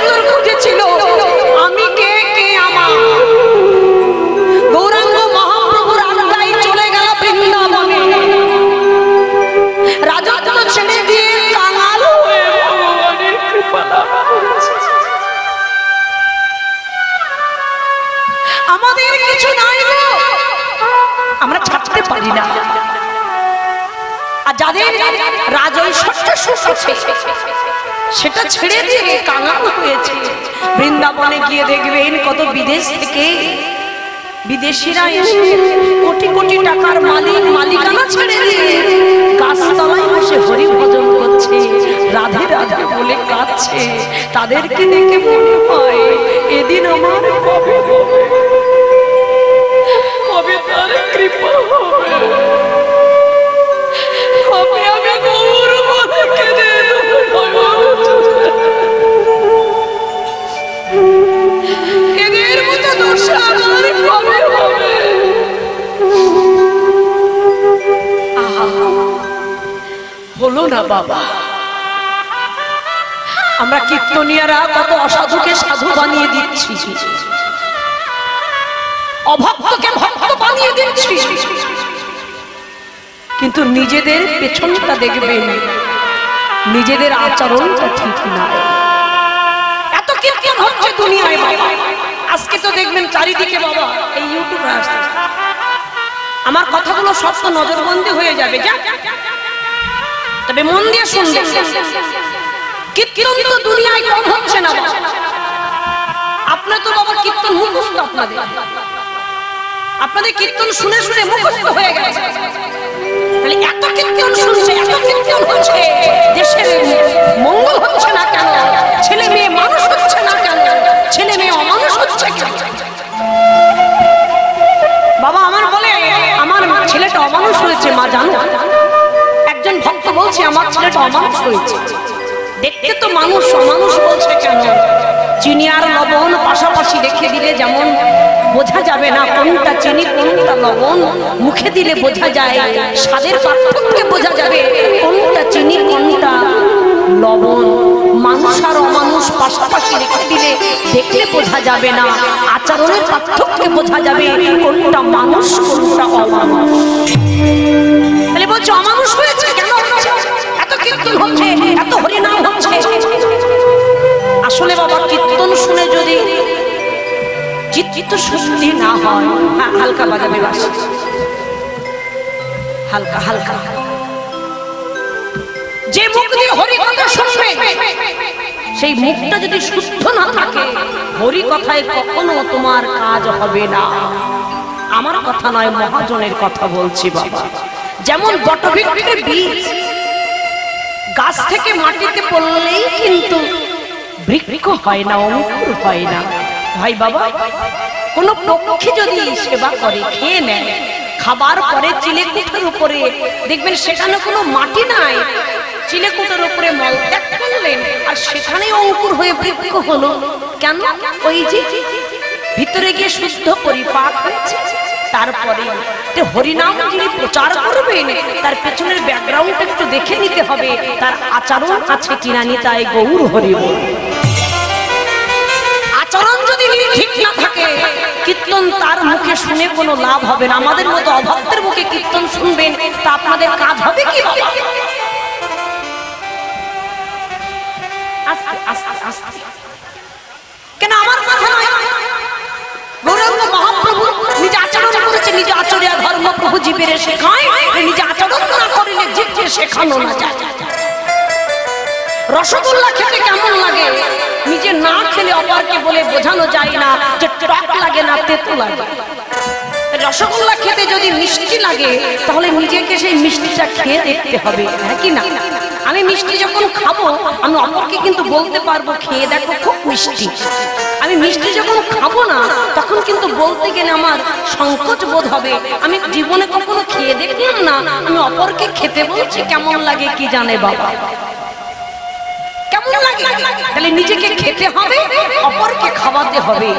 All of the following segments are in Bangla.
সুন্দর খুঁজেছিল আমি কে কে আমার গৌরাঙ্গ মহাপ্রভুর আড্ডায় চলে গেল বৃন্দাবনে রাজত্ব ছেড়ে দিয়ে কাঙাল হয়ে ভগবানের কৃপা লাভ করেছে। আমাদের কিছু নাই গো, আমরা ছাড়তে পারি না। আর যাদের রাজৈশ্বর্য সুখ আছে সেটা ছেড়ে দিয়ে কাঙাল হয়েছে। বৃন্দাবনে গিয়ে দেখবেন কত বিদেশ থেকে বিদেশিরা এসে কোটি কোটি টাকার মালিক মালিকানা ছেড়ে দিয়ে গাছতলায় বসে হরি ভজন করছে, রাধে রাধে বলে কাঁদছে। তাদেরকে দেখে মনে হয় এদিন আমার কবে হবে, কবে তার কৃপা হবে, কবে আমি গৌর বলকে এদের মতো দশা আমার কবে হবে। হলো না বাবা, আমরা কীর্তনিয়ারা কত অসাধুকে সাধু বানিয়ে দিচ্ছি, অভক্তকে ভক্ত বানিয়ে দিচ্ছি, কিন্তু নিজেদের পেছনটা দেখবেন, নিজেদের আচরণটা ঠিক নাই। এত কীর্তন হচ্ছে দুনিয়ায় বাবা, আজকে তো দেখবেন চারিদিকে বাবা এই ইউটিউবে আসছে। আমার কথাগুলো সব তো নজরবন্দি হয়ে যাবে, তবে মন দিয়ে শুনবেন। কীর্তন তো দুনিয়ায় কম হচ্ছে না বাবা। আপনার তো বাবা কীর্তন মুখস্থ, আপনাদের কীর্তন শুনে শুনে মুখস্থ হয়ে গেছে। তাহলে এত কীর্তন শুনছে, এত কীর্তন হচ্ছে, দেশের মঙ্গল হচ্ছে না কেন? ছেলে মেয়ে মানুষ হচ্ছে না কেন? ছেলে মেয়ে অমানুষ হচ্ছে কেন? বাবা আমার বলে আমার ছেলেটা অমানুষ হয়েছে মা, জানো? একজন ভক্ত বলছে আমার ছেলেটা অমানুষ হয়েছে। দেখতে তো মানুষ, অমানুষ বলছে কেন? চিনি আর লবণ পাশাপাশি রেখে দিলে যেমন বোঝা যাবে না কোনটা চিনি কোনটা লবণ, মুখে দিলে বোঝা যায়, স্বাদের পার্থক্যে বোঝা যাবে কোনটা চিনি কোনটা লবণ। মানুষ আর অমানুষ পাশাপাশি রেখে দিলে দেখলে বোঝা যাবে না, আচরণের পার্থক্যে বোঝা যাবে কোনটা মানুষ কোনটা অমানুষ। তাহলে বলছে অমানুষ হয়েছে কেন? এত কীর্তন হচ্ছে, এত হরিনাম হচ্ছে। আসলে বাবা কীর্তন শুনে যদি চিত্ত শুদ্ধি না হয়, হালকা বাজাবে বাস, হালকা হালকা, যে মুখ দিয়ে হরি কথা শুনবে সেই মুখটা যদি শুদ্ধ না থাকে, হরি কথায় কখনো তোমার কাজ হবে না। আমার কথা নয়, মহাজনের কথা বলছি বাবা। যেমন বটবৃক্ষের বীজ গাছ থেকে মাটিতে পড়লেই কিন্তু বৃক্ষ হয় না, অঙ্কুর হয় না। ভাই বাবা, কোন পক্ষী যদি সেবা করে, খেয়ে নেয়, খাবার পরে চিলেকুটার উপরে দেখবেন সেখানে কোনো মাটি নাই, চিলেকুটার উপরে মলত্যাগ করলেন আর সেখানে অঙ্কুর হয়ে বৃক্ষ হলো কেন? ওই যে ভিতরে গিয়ে শুদ্ধ পরিপাক হয়েছে। তারপরে হরিনাম যিনি প্রচার করবেন তার পেছনের ব্যাকগ্রাউন্ড একটু দেখে নিতে হবে, তার আচরণ আছে কিনা। নিতাই গৌর হরি বল। আচরণ যদি ঠিক না থাকে, কীর্তন তার মুখে শুনে কোনো লাভ হবে না। আমাদের মতো অভক্তের মুখে কীর্তন শুনবেন, তা আপনাদের কাজ হবে কি বাবা? আস্তে আস্তে আস্তে, কেন আমার কথা নয়, গৌরাঙ্গ মহাপ্রভু নিজে আচরণ করেছে, নিজে আচরিয়া ধর্ম প্রভু জীবের শেখায়, নিজে আচরণ না করিলে জীবকে শেখানো না যায়। রসগোল্লা খেতে কেমন লাগে নিজে না খেলে অপরকে বলে বোঝানো যায় না যে টক লাগে না তেতো লাগে। রসগোল্লা খেতে যদি মিষ্টি লাগে তাহলে নিজেকে সেই মিষ্টিটা খেয়ে দেখতে হবে, হ্যাঁ কি না? আমি মিষ্টি যখন খাবো আমি অপরকে কিন্তু বলতে পারবো খেয়ে দেখো খুব মিষ্টি। আমি মিষ্টি যখন খাবো না তখন কিন্তু বলতে গেলে আমার সংকোচ বোধ হবে। আমি জীবনে কখনো খেয়ে দেখলাম না, আমি অপরকে খেতে বলছি কেমন লাগে কি জানে বাবা, কেমন লাগে? তাহলে নিজেকে খেতে হবে, অপরকে খাওয়াতে হবে।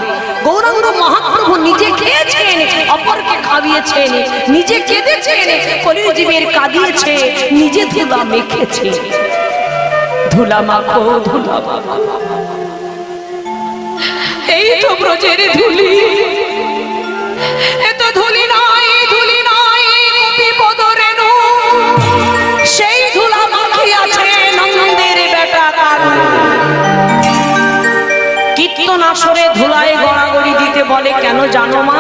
গৌরাঙ্গ মহাপ্রভু নিজে খেয়েছেন, অপরকে খাইয়েছেন, নিজে কেঁদেছেন, কলির জীবের কাঁদিয়েছে, নিজে ধুলা মেখেছে। ধুলা মাখো ধুলা মাখো, এই তো ব্রজের ধুলি, এত ধুলি নয়, ধুলি নয় গোপী পদরেণু, সেই ধুলা মাখি আছে নন্দের বেটা কানু। কীর্তন আসরে ধুলায় গড়াগড়ি দিতে বলে কেন জানো মা?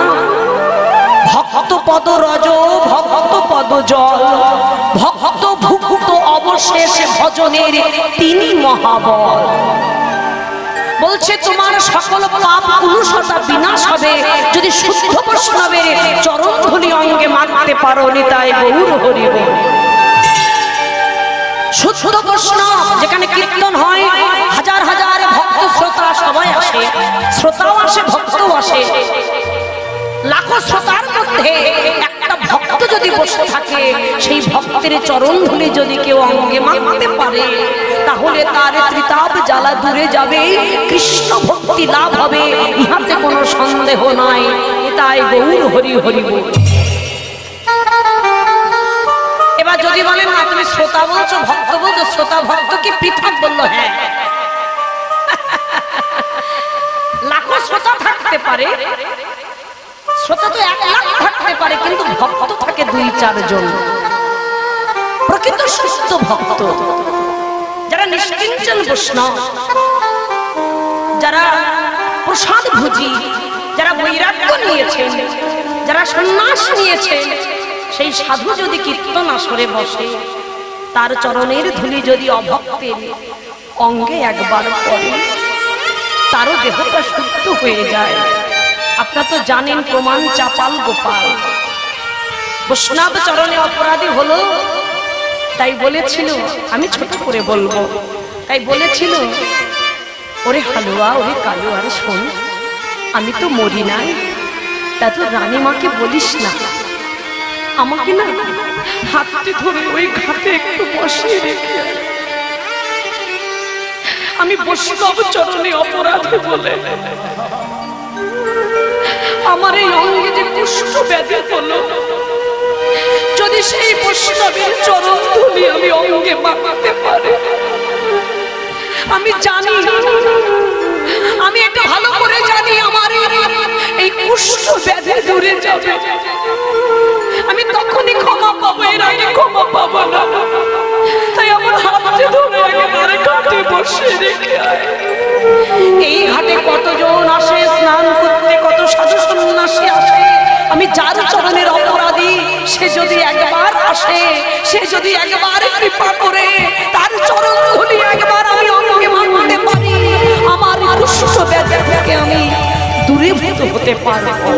ভক্ত পদ রজ, ভক্ত পদ জল, ভক্ত ভুক্ত অবশেষ ভজনের তিনি মহাবল। বলছে তোমার সকল পাপ কুলুষতা বিনাশ হবে যদি শুদ্ধ বৈষ্ণবের চরণ ধুলি অঙ্গে মাখতে পারো। নিতাই গৌর হরি বল। শুদ্ধ বৈষ্ণব যেখানে কীর্তন হয়, হাজার হাজার ভক্ত শ্রোতা সবাই আসে, শ্রোতাও আসে ভক্তও আসে। লাখো শ্রোতার মধ্যে একটা ভক্ত যদি বসে থাকে, সেই ভক্তের চরণ ধুলি যদি কেউ অঙ্গে মাখতে পারে, তাহলে তার ত্রিতাপ জ্বালা দূরে যাবে, কৃষ্ণ ভক্তি লাভ হবে, ইহাতে কোনো সন্দেহ নাই। তাই গৌর হরি হরি বল। এবার যদি বলেন না তুমি শ্রোতা বলছো ভক্ত বলছো, শ্রোতা ভক্ত কি পৃথক? বললো হ্যাঁ। লাখো শ্রোতা থাকতে পারে, শ্রোতা তো 1 লাখ থাকতে পারে, কিন্তু ভক্ত থাকে 2-4 জন। প্রকৃত সুস্থ ভক্ত যারা নিষ্কিঞ্চন বৈষ্ণব, যারা প্রসাদ ভুজি, যারা বৈরাগ্য নিয়েছেন, যারা সন্ন্যাস নিয়েছেন, সেই সাধু যদি কীর্তন আসরে বসে, তার চরণের ধুলি যদি অভক্তের অঙ্গে একবার পড়ে, তারও দেহটা শুদ্ধ হয়ে যায়। আপনারা তো জানেন প্রমাণ চাপাল গোপাল বৈষ্ণব চরণে অপরাধী হলো, তাই বলেছিল, আমি ছোট করে বলবো, তাই বলেছিল ওরে হালুয়া, ওরে কালুয়া, শোন আমি তো মরি নাই, তা তো রানীমাকে বলিস না, আমাকে না হাতটি ধরে ওই ঘাটে একটু বসিয়ে রেখে, আমি বৈষ্ণব চরণে অপরাধী বলে আমার এই অঙ্গে যে কুষ্ঠ ব্যাধি হলো, যদি সেই বৈষ্ণবের চরণ ধুলি আমি অঙ্গে মাখতে পারি, আমি জানি, আমি একটু ভালো করে জানি আমার এই কুষ্ঠ ব্যাধি দূরে যাবে, আমি তখনই ক্ষমা পাবো, এর আগে ক্ষমা পাবো না। তাই আমার হাতটি ধরে একেবারে ঘাটে বসে রেখে আয়। এই ঘাটে কতজন আসে স্নান করতে, কত সাধু সন্ন্যাসী আসে, আমি যার চরণের অপরাধী, সে যদি একবার আসে, সে যদি একবার কৃপা করে তার চরণ ধুলি একবার আমি অঙ্গে মাখতে পারি, আমার কুষ্ঠ ব্যাধি থেকে আমি দূরীভূত হতে পারবো।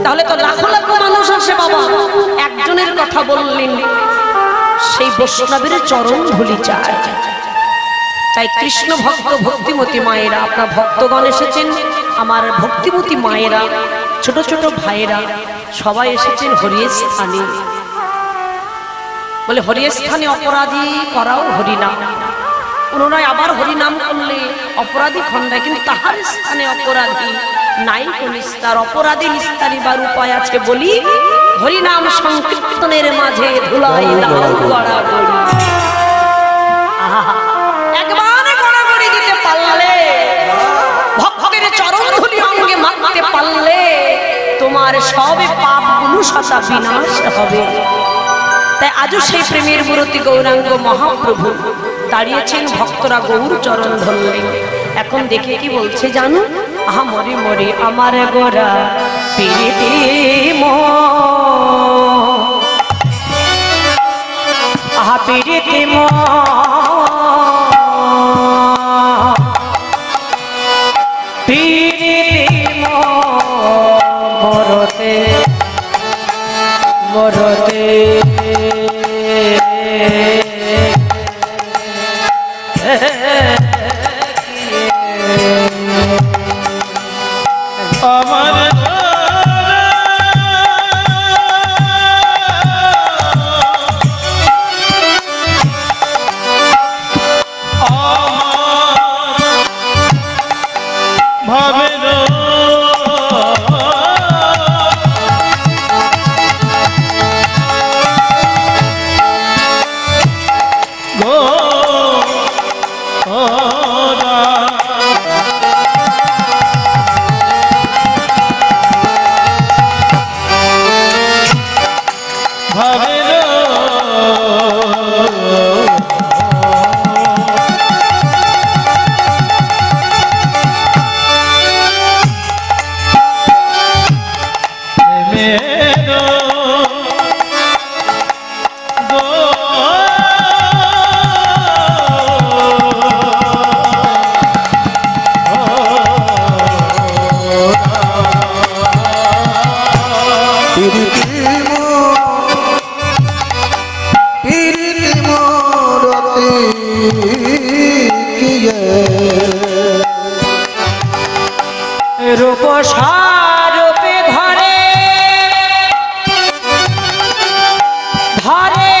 তাহলে তো লাখো লাখো মানুষ আসে বাবা, একজনের কথা বললেন, সেই বৈষ্ণবের চরণ ধুলি চায়। তাই কৃষ্ণ ভক্ত ভক্তিমতী মায়েরা, আপনার ভক্তগণ এসেছেন, আমার ভক্তিমতী মায়েরা, ছোট ছোট ভাইয়েরা সবাই এসেছেন হরিস্থানে। বলে হরিস্থানে অপরাধী করাও হরিনাম, পুনরায় আবার হরিনাম করলে অপরাধী খণ্ডায়, কিন্তু তাহার স্থানে অপরাধী নাই কোন নিস্তার। অপরাধী নিস্তারিবার উপায় আছে বলি, হরিনাম সংকীর্তনের মাঝে ধুলাই দাও গড়াগড়ি। একবার গড়াগড়ি দিতে পারলে, ভক্তের চরণ ধুলি অঙ্গে মাখতে পারলে, তোমার সব পাপ কুলুষতা বিনাশ হবে। তাই আজও সেই প্রেমের মূর্তি গৌরাঙ্গ মহাপ্রভু দাঁড়িয়েছেন, ভক্তরা গৌর চরণ ধরলেন। এখন দেখে কি বলছে জানো? আহা মরে মরে আমার গোরা পেতে আহা পেতে মরতে মরতে किए रूप सारूपे धरे धरे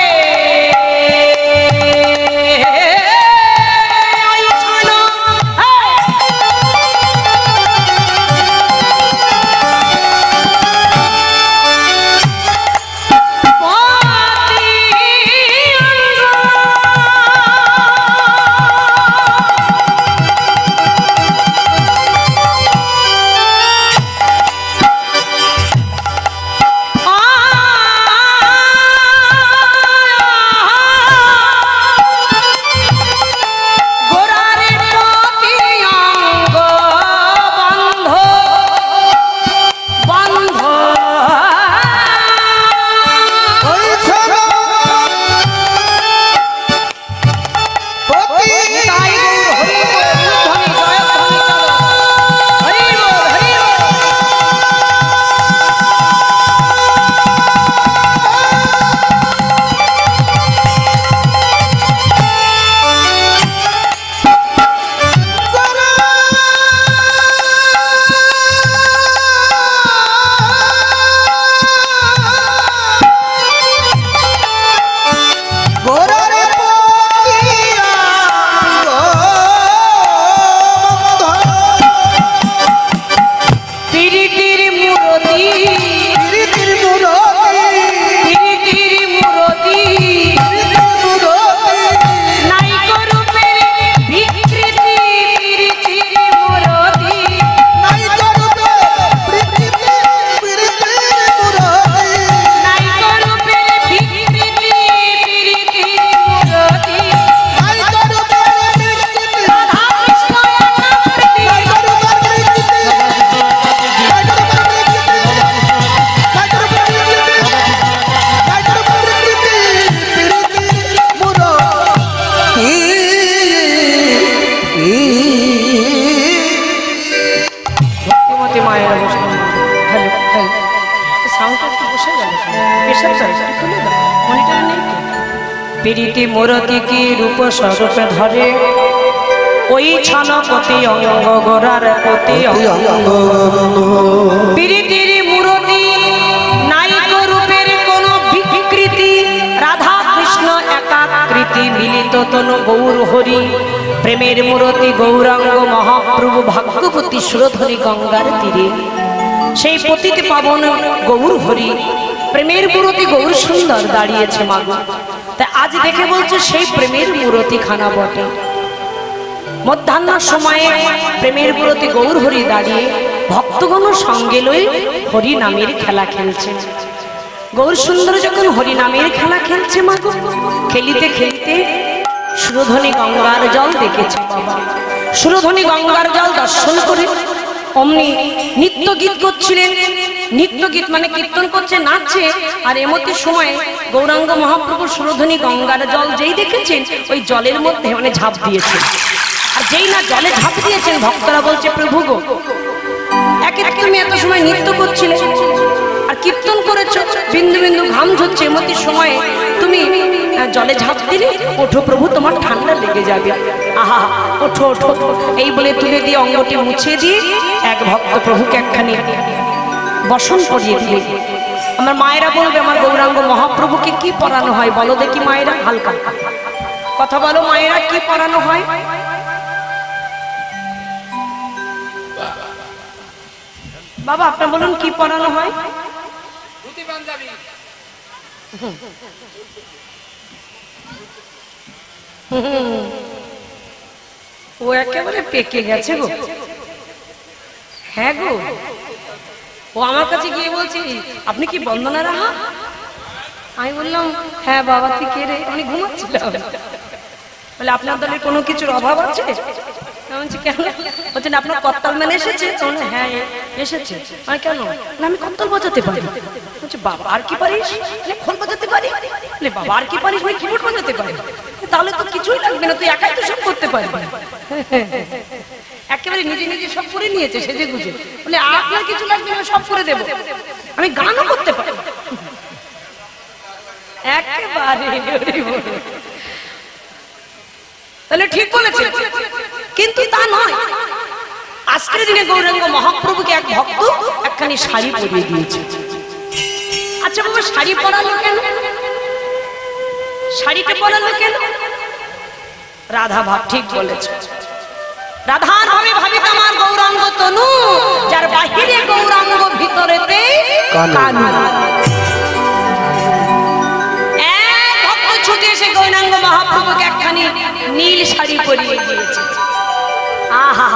पीड़िति मूर्ति की रूप स्वरूप धरे ओई छनपति अंग गोरार पति पीड़ितिर मूर्ति नायक रूपेर कोनो विकृति राधा कृष्ण एकाकृति मिलित तनु गौर हरि प्रेमेर मूर्ति गौरांग महाप्रभु भाग्यवती सुरधरी गंगार तीरे সেই পতিত পাবন গৌর হরি প্রেমের মূর্তি গৌর সুন্দর দাঁড়িয়েছে মাগো তাই আজ দেখে বলছে সেই প্রেমের মূর্তি খানা বটে মধ্যাহ্ন সময়ে প্রেমের মূর্তি গৌর হরি দাঁড়িয়ে ভক্তগণ সঙ্গে লয়ে হরি নামের খেলা খেলছে গৌর সুন্দর যখন হরি নামের খেলা খেলছে মাগো খেলিতে খেলিতে সুরধনী গঙ্গার জল দেখেছে বাবা সুরধনী গঙ্গার জল দর্শন করে অমনি নিত্য গীত করছিলেন নিত্য গীত মানে কীর্তন করছে নাচছে আর এমতি সময় গৌরাঙ্গ মহাপ্রভু সুরধনী গঙ্গার জল যেই দেখেছেন ওই জলের মধ্যে মানে ঝাঁপ দিয়েছেন আর যেই না জলে ঝাঁপ দিয়েছেন ভক্তরা বলছে প্রভু গো একে তুমি এত সময় নৃত্য করছিলে আর কীর্তন করেছো বিন্দু বিন্দু ঘাম ঝরছে এমতি সময়ে তুমি জলে ঝাঁপ দিলে ওঠো প্রভু তোমার ঠান্ডা লেগে যাবে আহা ওঠো ওঠো এই বলে তুলে দিয়ে অঙ্গটি মুছে দিয়ে এক ভক্ত প্রভুকে একখানি বসন করিয়ে দিলে আমার মায়েরা বলবে আমার গৌরাঙ্গ মহাপ্রভুকে কি পরানো হয় বলো দেখি মায়েরা হালকা কথা বলো মায়েরা কি পরানো হয় বাবা আপনি বলুন কি পরানো হয় ধুতি পাঞ্জাবি ও একেবারে পেকে গেছে গো হ্যাঁ গো ও আমার কাছে গিয়ে বলছে আপনি কি বন্দনা রাহা আমি বললাম হ্যাঁ বাবা তুই কে রে আমি ঘুমাচ্ছিলাম বলে আপনার দলের কোনো কিছুর অভাব আছে কেন বলছেন আপনার কর্তাল মানে এসেছে হ্যাঁ এসেছে আমি কেন আমি কর্তাল বাজাতে পারি বলছে বাবা আর কি পারিস খোল বাজাতে পারি বাবা আর কি পারিস আমি কিবোর্ড বাজাতে পারি তাহলে তো কিছুই লাগবে না তুই একাই তো সব করতে পারবি একেবারে নিজে নিজে সব করে নিয়েছে সেজে গুজে বলে আপনার কিছু লাগবে না সব করে দেবো আমি গানও করতে পারি একেবারে তাহলে ঠিক বলেছে, কিন্তু তা নয়। আজকের দিনে গৌরাঙ্গ মহাপ্রভুকে এক ভক্ত একখানি শাড়ি পরিয়ে দিয়েছে। আচ্ছা বাবা, শাড়ি পরালো কেন? শাড়িটা পরালো কেন? রাধা ভাব ঠিক বলেছে। রাধার ভাবে ভাবিত আমার গৌরাঙ্গ তনু, যার বাহিরে গৌরাঙ্গ ভিতরেতে কানু। এক ভক্ত ছুটে এসে গৌরাঙ্গ মহাপ্রভুকে একখানি নীল শাড়ি পরিয়ে দিয়েছে। আহা,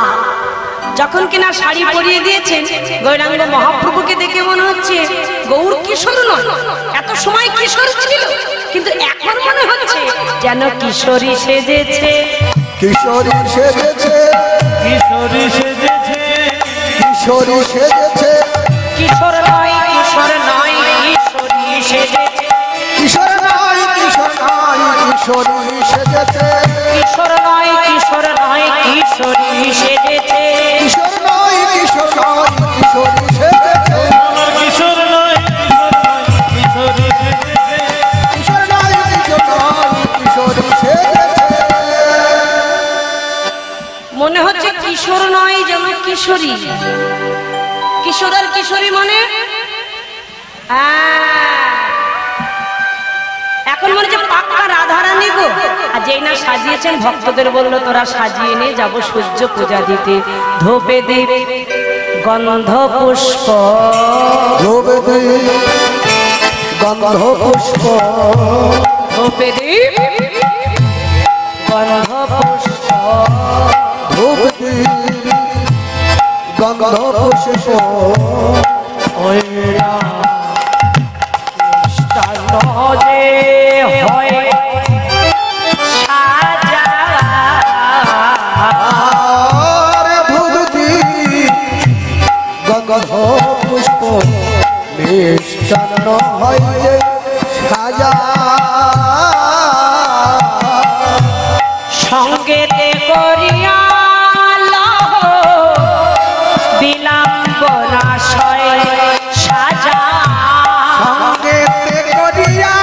যখন কিনা শাড়ি পরিয়ে দিয়েছেন, গৌরাঙ্গ মহাপ্রভুকে দেখে মনে হচ্ছে গৌর কিশোর নয়, এত সময় কিশোর ছিল, কিন্তু এখন মনে হচ্ছে যেন কিশোরী সেজেছে। কিশোরী সেজেছে, কিশোরী সেজেছে, কিশোরী সেজেছে, কিশোর নয়, কিশোর নয়, কিশোরী সেজেছে। কিশোর নয়, কিশোর নয়, কিশোরী সেজেছে, কিশোর নয়, কিশোর নয়, কিশোরী সেজেছে। কিশোর নয়, কিশোর নয়, কিশোরী সেজেছে, আমার কিশোর নয়, কিশোরী সেজেছে, কিশোর নয়, কিশোর নয়, কিশোরী সেজেছে। মনে হচ্ছে কিশোর নয়, যেন কিশোরী। কিশোর আর কিশোরী মানে এখন মনে হচ্ছে পাক্কা রাধারানী গো। আর যেই না সাজিয়েছেন, ভক্তদের বললো তোরা সাজিয়ে নিয়ে যাবো সূর্য পূজা দিতে। ধোপে দেব গন্ধ পুষ্প, ধোপে দেব গন্ধ পুষ্প, ধোপে দেব গন্ধ পুষ্প, ধোপে দেব গন্ধ পুষ্প, ওইরা মিষ্টান্ন যে হয় সাজা। আর ধূপ দীপ গন্ধ পুষ্প মিষ্টান্ন হয় যে সাজা। সঙ্গেতে করিয়া বিলম্বনাশয় সাজা। সঙ্গেতে করিয়া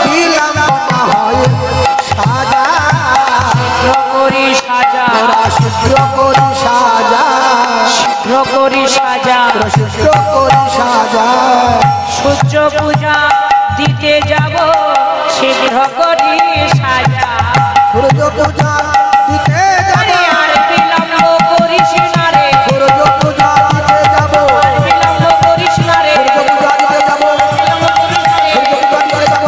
বিলম্বনা হয় সাজা। করি সাজা, শুদ্র করি সাজা, শীঘ্র করি সাজা। শুদ্র করি সাজা। সূর্য পূজা দিতে যাব, শীঘ্র করি সাজা। সূর্য পূজা দিতে আরে যাব, আর বিলম্ব করিস না রে, সূর্য পূজা দিতে যাব, আর বিলম্ব করিস না রে, সূর্য পূজা দিতে যাব, সূর্য পূজা দিতে যাব,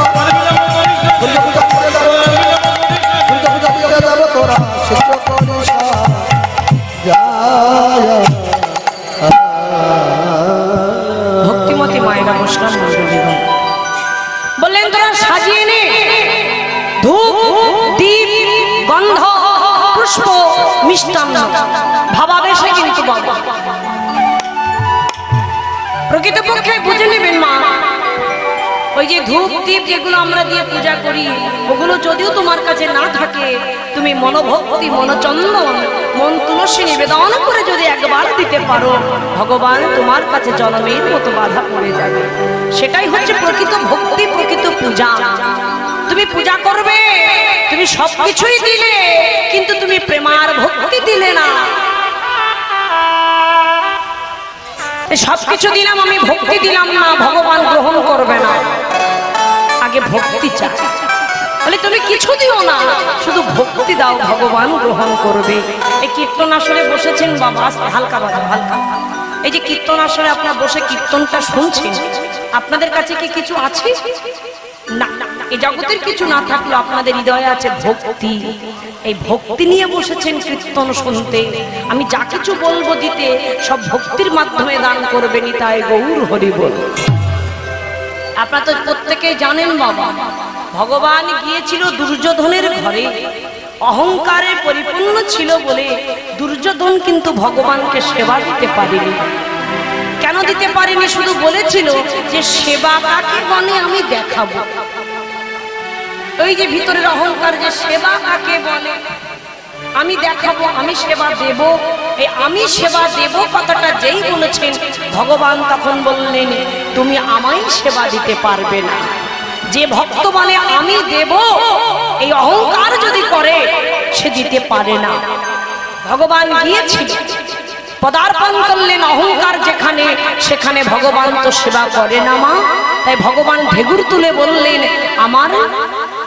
সূর্য পূজা দিতে যাব, সূর্য পূজা দিতে যাব। তোরা শুদ্র করি সাজা। ভক্তিমতী মায়েরা বসলাম মন্ডলীগণ, বললেন তোরা সাজিয়ে নে ধূপ দীপ গন্ধ পুষ্প মিষ্টান্ন। ভাবাবেশে কিন্তু বাবা, প্রকৃতপক্ষে বুঝে নেবেন মা, ওই যে ধূপ দীপ যেগুলো আমরা দিয়ে পূজা করি, ওগুলো যদিও তোমার কাছে না থাকে, তুমি মনোভক্তি মনচন্দন মন তুলসী নিবেদন করে যদি একবার দিতে পারো, ভগবান তোমার কাছে জনমের মতো বাধা পড়ে যাবে। সেটাই হচ্ছে প্রকৃত ভক্তি, প্রকৃত পূজা। তুমি পূজা করবে, তুমি সবকিছুই দিলে, কিন্তু তুমি প্রেমার ভক্তি দিলে না। সবকিছু দিলাম, আমি ভক্তি দিলাম না, ভগবান গ্রহণ করবে না। আগে ভক্তি চাই, বলে তুমি কিছু দিও না, শুধু ভক্তি দাও, ভগবান গ্রহণ করবে। এই কীর্তন আসরে বসেছেন বাবা, হালকা বাজা হালকা। এই যে কীর্তন আসরে আপনারা বসে কীর্তনটা শুনছেন, আপনাদের কাছে কি কিছু আছে? না, এই জগতের কিছু না থাকলেও আপনাদের হৃদয়ে আছে ভক্তি। এই ভক্তি নিয়ে বসেছেন কীর্তন শুনতে। আমি যা কিছু বলবো দিতে, সব ভক্তির মাধ্যমে দান করবেন, তাই গৌর হরি বল। আপনারা তো প্রত্যেকেই জানেন বাবা, ভগবান গিয়েছিল দুর্যোধনের ঘরে, অহংকারে পরিপূর্ণ ছিল বলে দুর্যোধন কিন্তু ভগবানকে সেবা দিতে পারেনি। কেন দিতে পারেনি? শুধু বলেছিল যে সেবা কাকে বলে আমি দেখাবো। ওই যে ভিতরের অহংকার, যে সেবা কাকে বলে আমি দেখাবো, আমি সেবা দেব। এই আমি সেবা দেব কথাটা যেই বলেছেন, ভগবান তখন বললেন তুমি আমায় সেবা দিতে পারবে না। যে ভক্ত বলে আমি দেব, এই অহংকার যদি করে সে দিতে পারে না। ভগবান গিয়েছিল, পদার্পণ করলেন, অহংকার যেখানে সেখানে ভগবান তো সেবা করে না মা। তাই ভগবান ঢেকুর তুলে বললেন আমার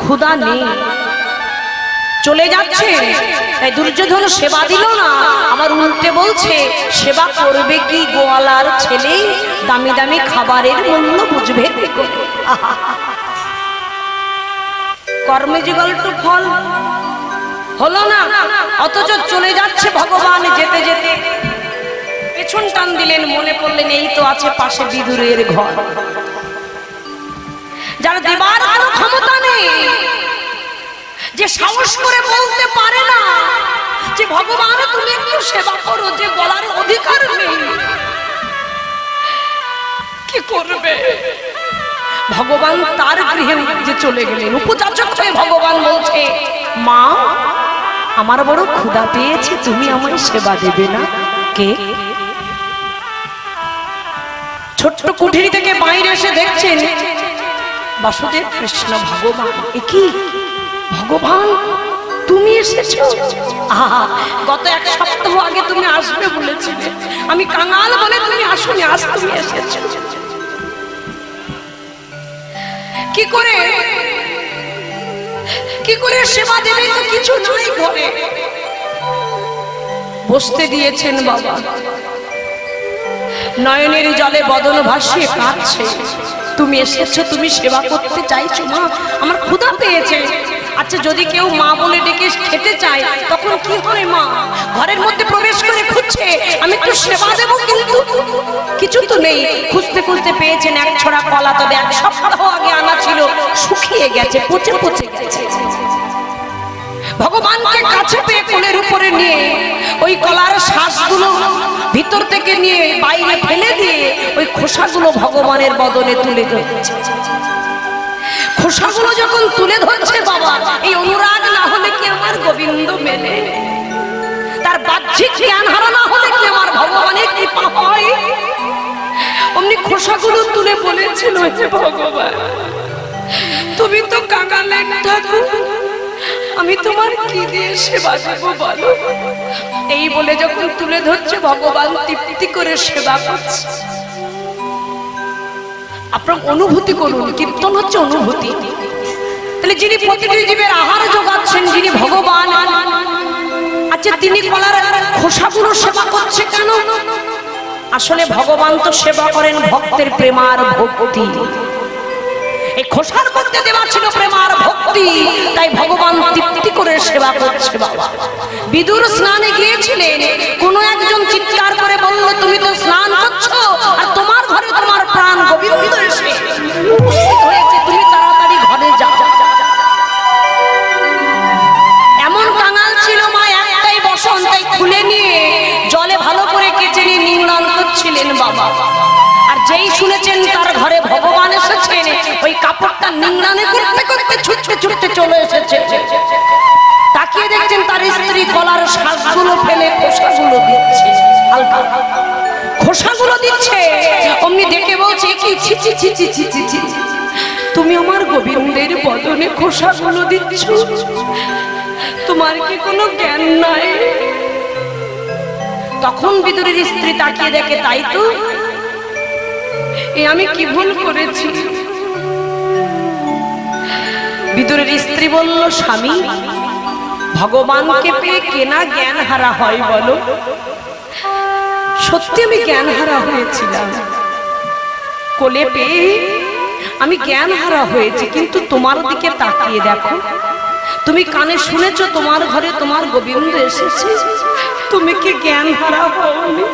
ক্ষুধা নেই, চলে যাচ্ছে। তাই দুর্যোধন সেবা দিল না, আমার উল্টে বলছে সেবা করবে কি গোয়ালার ছেলে, দামি দামি খাবারের মূল্য বুঝবে কি করে। কর্মে যুগলটু ফল হলো না, অথচ চলে যাচ্ছে ভগবান। যেতে যেতে পেছন টান দিলেন, মনে পড়লেন এই তো আছে পাশে বিদুরের ঘর, যার দেবার কোনো ক্ষমতা নেই, যে সাহস করে বলতে পারে না যে ভগবান তুমি একটু সেবা করো, যে বলার অধিকার নেই। কি করবে? ভগবান তার গৃহে যে চলে গেলেন। উপযাচক হয়ে ভগবান বলছে মা আমার বড় ক্ষুধা পেয়েছে, তুমি আমায় সেবা দেবে না? কে? ছোট্ট কুঠিরি থেকে বাইরে এসে দেখছেন বাসুদেব কৃষ্ণ ভগবান। কি ভগবান তুমি এসেছো? গত এক সপ্তাহ আগে তুমি আসবে বলেছিলে, আমি কাঙাল বলে তুমি আসোনি, আজ তুমি এসেছো। কি করে সেবা দেবে? তো কিছু নাই ঘরে। বসতে দিয়েছেন বাবা, নয়নের জলে বদন ভাসিয়ে কাঁদছে। তুমি এসেছো, তুমি সেবা করতে চাইছো মা, আমার ক্ষুধা পেয়েছে। আচ্ছা যদি কেউ মা বলে ডেকে খেতে চায় তখন কি হয়? মা ঘরের মধ্যে প্রবেশ করে খুঁজছে আমি একটু সেবা দেবো, কিন্তু কিছু তো নেই। খুঁজতে খুঁজতে পেয়েছেন এক ছড়া কলা, তবে এক সপ্তাহ আগে আনা ছিল, শুকিয়ে গেছে, পচে পচে গেছে। ভগবানকে কাছে পেয়ে কোলের উপরে নিয়ে ওই কলার শ্বাসগুলো ভিতর থেকে নিয়ে বাইরে ফেলে দিয়ে ওই খোসাগুলো ভগবানের বদনে তুলে ধরছে। খোসাগুলো যখন তুলে ধরছে বাবা, এই অনুরাগ না হলে কি আমার গোবিন্দ মেলে? তার বাহ্যিক জ্ঞান হারা না হলে কি আমার ভগবানের কৃপা হয়? অমনি খোসাগুলো তুলে বলেছিল যে ভগবান তুমি তো কাঙালের ঠাকুর, আমি তোমার কি দিয়ে সেবা দেব বলো? এই বলে যখন তুলে ধরছে ভগবান তৃপ্তি করে সেবা করছে। আপনার অনুভূতি করুন, কীর্তন হচ্ছে অনুভূতি। তাহলে যিনি প্রতিটি জীবের আহার যোগাচ্ছেন, যিনি ভগবান, আচ্ছা তিনি কলার খোসাগুলো সেবা করছে কেন? আসলে ভগবান তো সেবা করেন ভক্তের প্রেমার ভক্তি। এই খোসার মধ্যে দেওয়া ছিল প্রেমার ভক্তি, তাই ভগবান তৃপ্তি করে সেবা করছে বাবা। বিদুর স্নানে গিয়েছিলেন, কোন একজন চিৎকার করে বলল তুমি তো স্নান করছো আর তোমার ঘরে তোমার প্রাণ গোবিন্দ এসে উপস্থিত হয়েছে, তুমি তাড়াতাড়ি ঘরে যাও। এমন কাঙাল ছিল মা, একটাই বসন, তাই খুলে নিয়ে জলে ভালো করে কেচে নিয়ে নিংড়ন করছিলেন বাবা। আর যেই শুনেছেন তার ঘরে ভগবান এসেছেন, ওই কাপড়টা নিংড়ানে করতে করতে ছুটতে ছুটতে চলে এসেছে। তাকিয়ে দেখছেন তার স্ত্রী কলার শাকগুলো ফেলে খোসাগুলো দিচ্ছে, হালকা খোসাগুলো দিচ্ছে। অমনি দেখে বলছে কি ছি ছি ছি ছি ছি ছি ছি, তুমি আমার গোবিন্দের বদনে খোসাগুলো দিচ্ছ, তোমার কি কোনো জ্ঞান নাই? তখন বিদুরের স্ত্রী তাকিয়ে দেখে তাই তো, আমি কি ভুল করেছি? বিদুরের স্ত্রী বলল স্বামী ভগবানকে পেয়ে কেনা জ্ঞান হারা হয় বলো? সত্যি আমি জ্ঞান হারা হয়েছিলাম, কোলে পেয়ে আমি জ্ঞান হারা হয়েছি, কিন্তু তোমার দিকে তাকিয়ে দেখো, তুমি কানে শুনেছো তোমার ঘরে তোমার গোবিন্দ এসেছে, তুমি কি জ্ঞান হারা হওনি?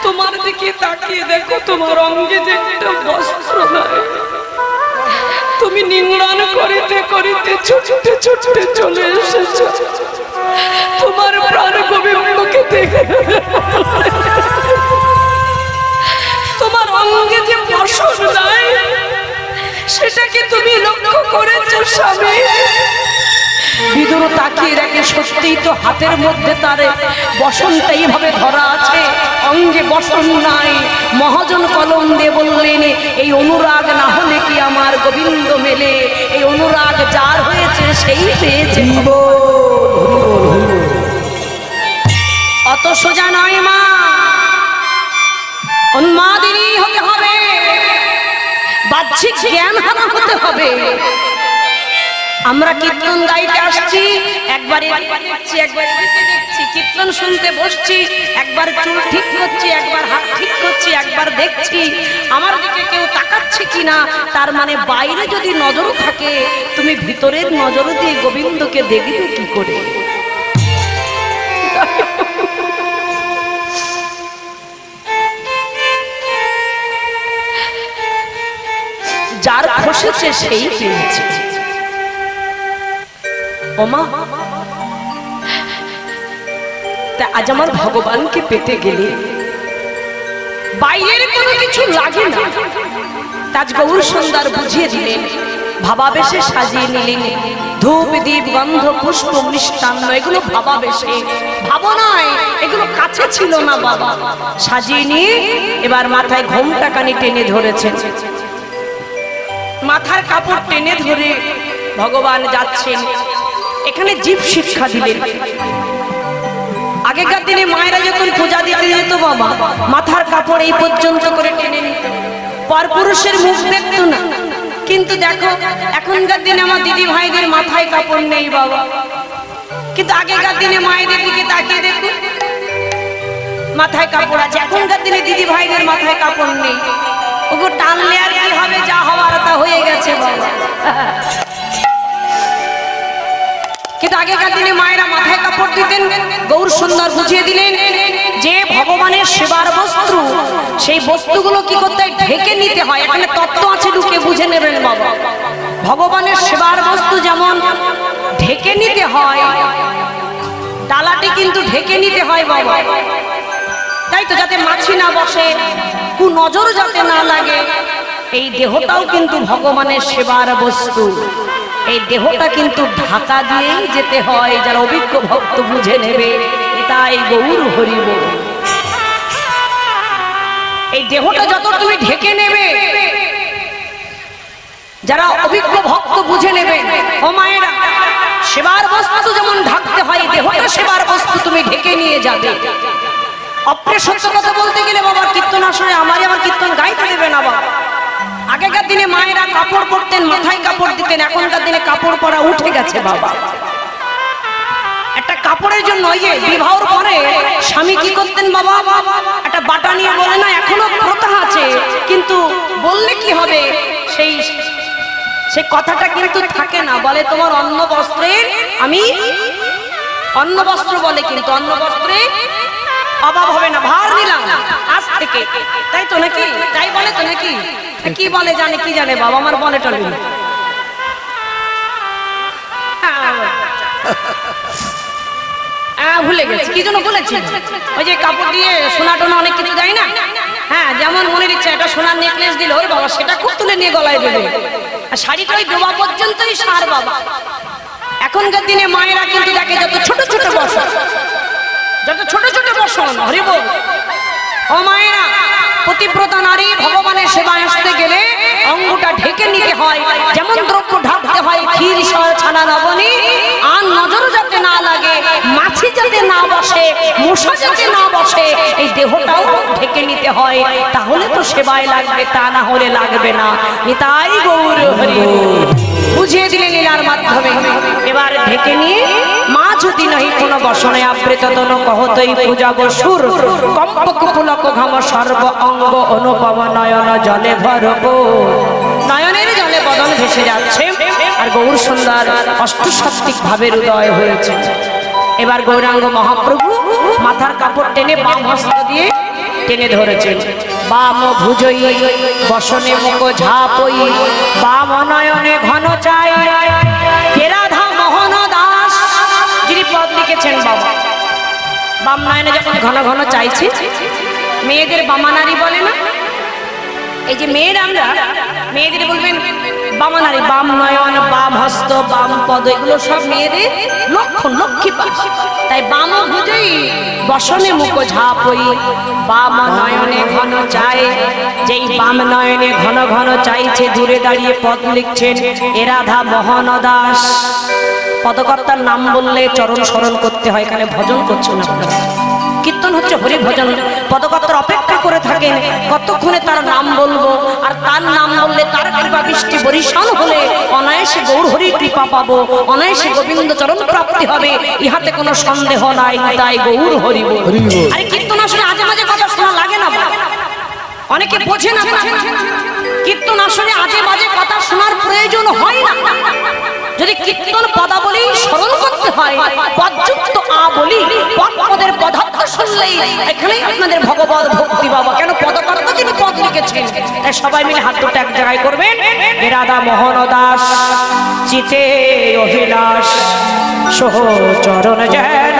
তোমার দিকে তাকিয়ে দেখো, তোমার অঙ্গে যে একটা বস্ত্র নাই, তুমি নিংড়ন করিতে করিতে ছুটতে ছুটতে চলে এসেছো, তোমার প্রাণ গোবিন্দকে দেখে তোমার অঙ্গে যে বসন নাই সেটাকে তুমি লক্ষ্য করেছো স্বামী? বিদুর তাকিয়ে দেখে সত্যিই তো হাতের মধ্যে তার বসন্ত এইভাবে ধরা আছে, অঙ্গে বসন নাই। মহাজন কলম দিয়ে বললেন, এই অনুরাগ না হলে কি আমার গোবিন্দ মেলে? এই অনুরাগ যার হয়েছে সেই পেয়েছে। অত সোজা নয় মা, উন্মাদিনী হতে হবে, বাহ্যিক জ্ঞান হারা হতে হবে। আমরা কীর্তন গাইতে আসছি, একবার দেখছি, একবার দেখছি, কীর্তন শুনতে বসছি, একবার চুল ঠিক করছি, একবার হাত ঠিক করছি, একবার দেখছি আমার দিকে কেউ তাকাচ্ছে কিনা। তার মানে বাইরে যদি নজর থাকে, তুমি ভিতরের নজর দিয়ে গোবিন্দকে দেখবে কি করে? যার খসেছে সেই পেয়েছে। ওমা, তা আজ আমার ভগবানকে পেতে গেলে বাইরের কোনো কিছু লাগে না। তাজ গৌর সুন্দর বুঝিয়ে দিলেন, ভাবাবেশে সাজিয়ে নিলেন। ধূপ দীপ গন্ধ পুষ্প মিষ্টান্ন এগুলো ভাবাবেশে, ভাবনায় এগুলো কাছে ছিল না বাবা। সাজিয়ে নিয়ে এবার মাথায় ঘোমটা কানি টেনে ধরেছেন, মাথার কাপড় টেনে ধরে ভগবান যাচ্ছেন। এখানে জীব শিক্ষা দিলেন। আগেকার দিনে মায়েরা যখন পূজা দিতে যেত বাবা, মাথার কাপড় এই পর্যন্ত করে টেনে নিত, পরপুরুষের মুখ দেখত না। কিন্তু দেখো এখনকার দিনে আমার দিদি ভাইদের মাথায় কাপড় নেই বাবা, কিন্তু আগেকার দিনে মায়েদের দিকে তাকিয়ে দেখুন, মাথায় কাপড় আছে। এখনকার দিনে দিদি ভাইদের মাথায় কাপড় নেই। ওগো টানলে আর কি হবে, যা হওয়ার তা হয়ে গেছে বাবা। কিন্তু আগেকার দিনে মায়েরা মাথায় কাপড় দিতেন। গৌর সুন্দর বুঝিয়ে দিলেন যে ভগবানের সেবার বস্ত্র, সেই বস্তুগুলো কি করতে হয়, ঢেকে নিতে হয়। এখানে তত্ত্ব আছে, ঢুকে বুঝে নেবেন বাবা। ভগবানের সেবার বস্তু যেমন ঢেকে নিতে হয়, ডালাটি কিন্তু ঢেকে নিতে হয় বাবা, তাই তো, যাতে মাছি না বসে, কু নজর যাতে না লাগে। এই দেহটাও কিন্তু ভগবানের সেবার বস্তু। এই দেহটা কিন্তু ঢাকা দিয়েই যেতে হয়। যারা অভিজ্ঞ ভক্ত বুঝে নেবে, তাই গৌর হরিব। এই দেহটা যত তুমি ঢেকে নেবে, যারা অভিজ্ঞ ভক্ত বুঝে নেবে, ও মায়েরা, সেবার বস্তু যেমন ঢাকতে হয়, দেহটা সেবার বস্তু তুমি ঢেকে নিয়ে যাবে। অপ্রে সত্য কথা বলতে গেলে বাবার কীর্তন আসলে আমার কীর্তন গাইতে দেবে না বাবা। আগেকার দিনে মায়েরা কাপড় পরতেন, মাথায় কাপড় দিতেন। এখনকার দিনে কাপড় পরা উঠে গেছে বাবা। একটা কাপড়ের জন্য ওই যে বিবাহর পরে স্বামী কি করতেন বাবা, একটা বাটা নিয়ে বলে না, এখনো প্রথা আছে, কিন্তু বললে কি হবে, সেই কথাটা কিন্তু থাকে না। বলে তোমার অন্ন বস্ত্রের, আমি অন্ন বস্ত্র বলে, কিন্তু অন্ন বস্ত্রে অভাব হবে না, ভার নিলাম আজ থেকে, তাই তো নাকি? তাই বলে তো নাকি? কি বলে জানে, কি জানে বাবা, আমার বলে টলে ভুলে গেছি কি জন্য বলেছি। ওই যে কাপড় দিয়ে সোনা টোনা অনেক কিছু দেয় না, হ্যাঁ, যেমন মনের ইচ্ছা একটা সোনার নেকলেস দিল, ওই বাবা সেটা খুব তুলে নিয়ে গলায় দেবে। আর শাড়িটা ওই দেওয়া পর্যন্তই সার বাবা। এখনকার দিনে মায়েরা কিন্তু দেখে যত ছোট ছোট বসন, যত ছোট ছোট বসন, হরি বল। ও মায়েরা, পতিব্রতা নারী ভগবানের সেবায় আসতে গেলে অঙ্গটা ঢেকে নিতে হয়। যেমন দ্রব্য ঢাকতে হয়, ক্ষীর ছানা লবণী, আর নজর যাতে না লাগে, মাছি যাতে না বসে, মশা যাতে না বসে, এই দেহটাও ঢেকে নিতে হয়। তাহলে তো সেবায় লাগবে, তা না হলে লাগবে না। নিতাই গৌর হরি বুঝিয়ে দিলেন লীলার মাধ্যমে। এবার ঢেকে নিয়ে মা যদি নহি কোনো বসনে আবৃত তন কহতই পূজা বসুর কম্প কুপুলক ঘাম সর্ব অঙ্গ অনুপম নয়ন জলে ভরব। নয়নের জলে বদন ভেসে যাচ্ছে, আর গৌর সুন্দর অষ্টসাত্ত্বিক ভাবের উদয় হয়েছে। এবার গৌরাঙ্গ মহাপ্রভু মাথার কাপড় টেনে বাম হস্ত দিয়ে টেনে ধরেছেন। বাম ভুজই বসনে মুখ ঝাপই, বাম নয়নে ঘন চাই, রাধা মোহন দাস যিনি পদ লিখেছেন বাবা। বাম নয়নে যখন ঘন ঘন চাইছি, মেয়েদের বামানারি বলে না, এই যে মেয়েরা, আমরা মেয়েদের বলবেন বামানারি, বাম নয়ন বাম হস্ত বাম পদ এগুলো সব মেয়েদের লক্ষণ, লক্ষ্মী পাশ। তাই বাম ভুজেই বসনে মুখ ঝাপই, বাম নয়নে ঘন চায়। যেই বাম নয়নে ঘন ঘন চাইছে, দূরে দাঁড়িয়ে পদ লিখছেন এ রাধা মোহন দাস। পদকর্তার নাম বললে চরণ স্মরণ করতে হয়, এখানে ভজন করছেন আপনারা। কীর্তন হচ্ছে হরি ভজন। পদকর্তার অপেক্ষা করে থাকেন কতক্ষণে তার নাম বলবো, আর তার নাম বললে তার কৃপা বৃষ্টি বরিশান হলে অনায়াসে গৌর হরি কৃপা পাবো, অনায়াসে গোবিন্দ চরণ প্রাপ্তি হবে, ইহাতে কোনো সন্দেহ নাই। তাই গৌর হরি বল। আরে কীর্তন আসলে আজে মাঝে কথা শোনা লাগে না, অনেকে বোঝে না। কীর্তন আসলে আজে বাজে কথা শোনার প্রয়োজন হয় না। যদি কীর্তন পদাবলী স্মরণ করতে হয়, পদযুক্ত আ বলি পদের পদার্থ শুনলেই এখানেই আপনাদের ভগবত ভক্তি বাবা। কেন পদকর্তা যিনি পদ লিখেছেন। তাই সবাই মিলে হাত দুটো এক জায়গায় করবেন। হে রাধা মোহন দাস চিতে অভিলাষ, সহ চরণ যেন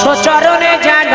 সচরণে যেন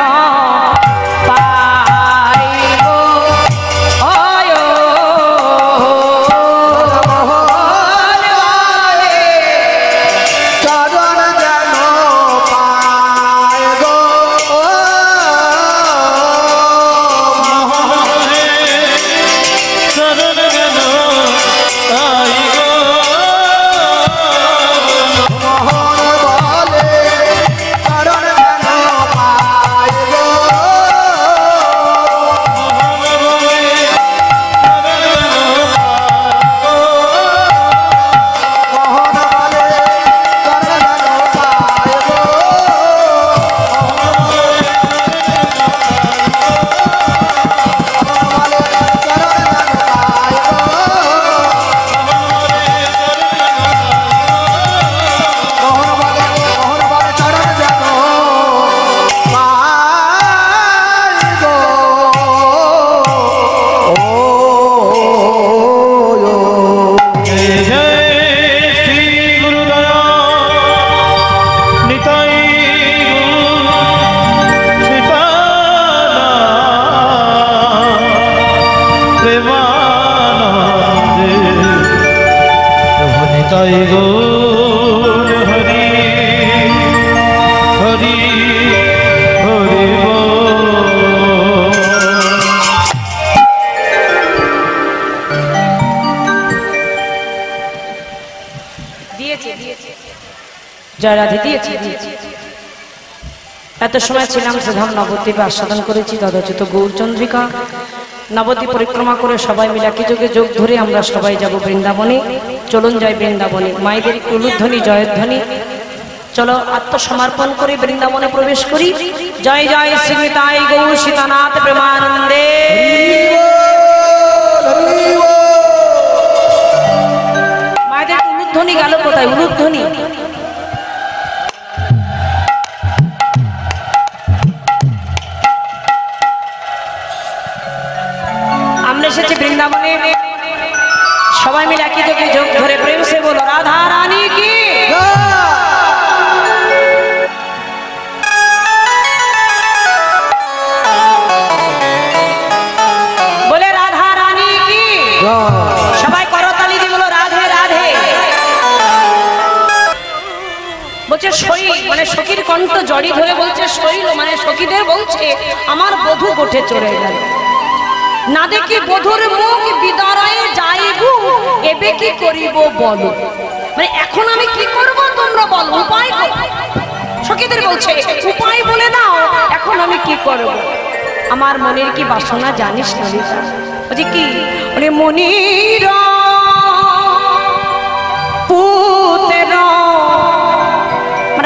জয় রাধে দিয়েছি। এত সময় ছিলাম সেধাম নবদ্বীপে আস্বাদন করেছি তদচিত গৌরচন্দ্রিকা। নবদ্বীপ পরিক্রমা করে সবাই মিলে একই যোগে যোগ ধরে আমরা সবাই যাব বৃন্দাবনে। চলুন যাই বৃন্দাবনে, মায়েদের উলুধ্বনি জয়ধ্বনি। চলো আত্মসমর্পণ করে বৃন্দাবনে প্রবেশ করি। জয় জয় শ্রীতাই গৌর সীতানাথ প্রেমানন্দে। মায়েদের উলুধ্বনি গেল কোথায়? উলুধ্বনি এসেছে বৃন্দাবনে, সবাই মিলে একই যোগে যোগ ধরে প্রেম সে বলো রাধা রানী কি। বলে রাধা রানী কি। সবাই করতালি দিয়ে বলো রাধে রাধে। বলছে শৈল মানে সখীর কণ্ঠ জড়ি ধরে বলছে শৈল মানে সখীদের বলছে আমার বধূ গোঠে চড়ে গেল। না দেখি বধুর মুখ বিদারয়ে যাইব, এবে কি করিব বলো। মানে এখন আমি কি করব তোমরা বলো, উপায় কি? সখীদের বলছে উপায় বলে দাও, এখন আমি কি করব। আমার মনের কি বাসনা জানিস না রিতা? বলছি কি? মানে মনির পুতের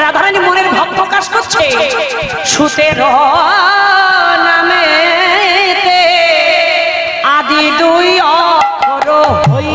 রাধারানী মনের ভাব প্রকাশ করছে। সুতের নামে আদি দুই অক্ষর হই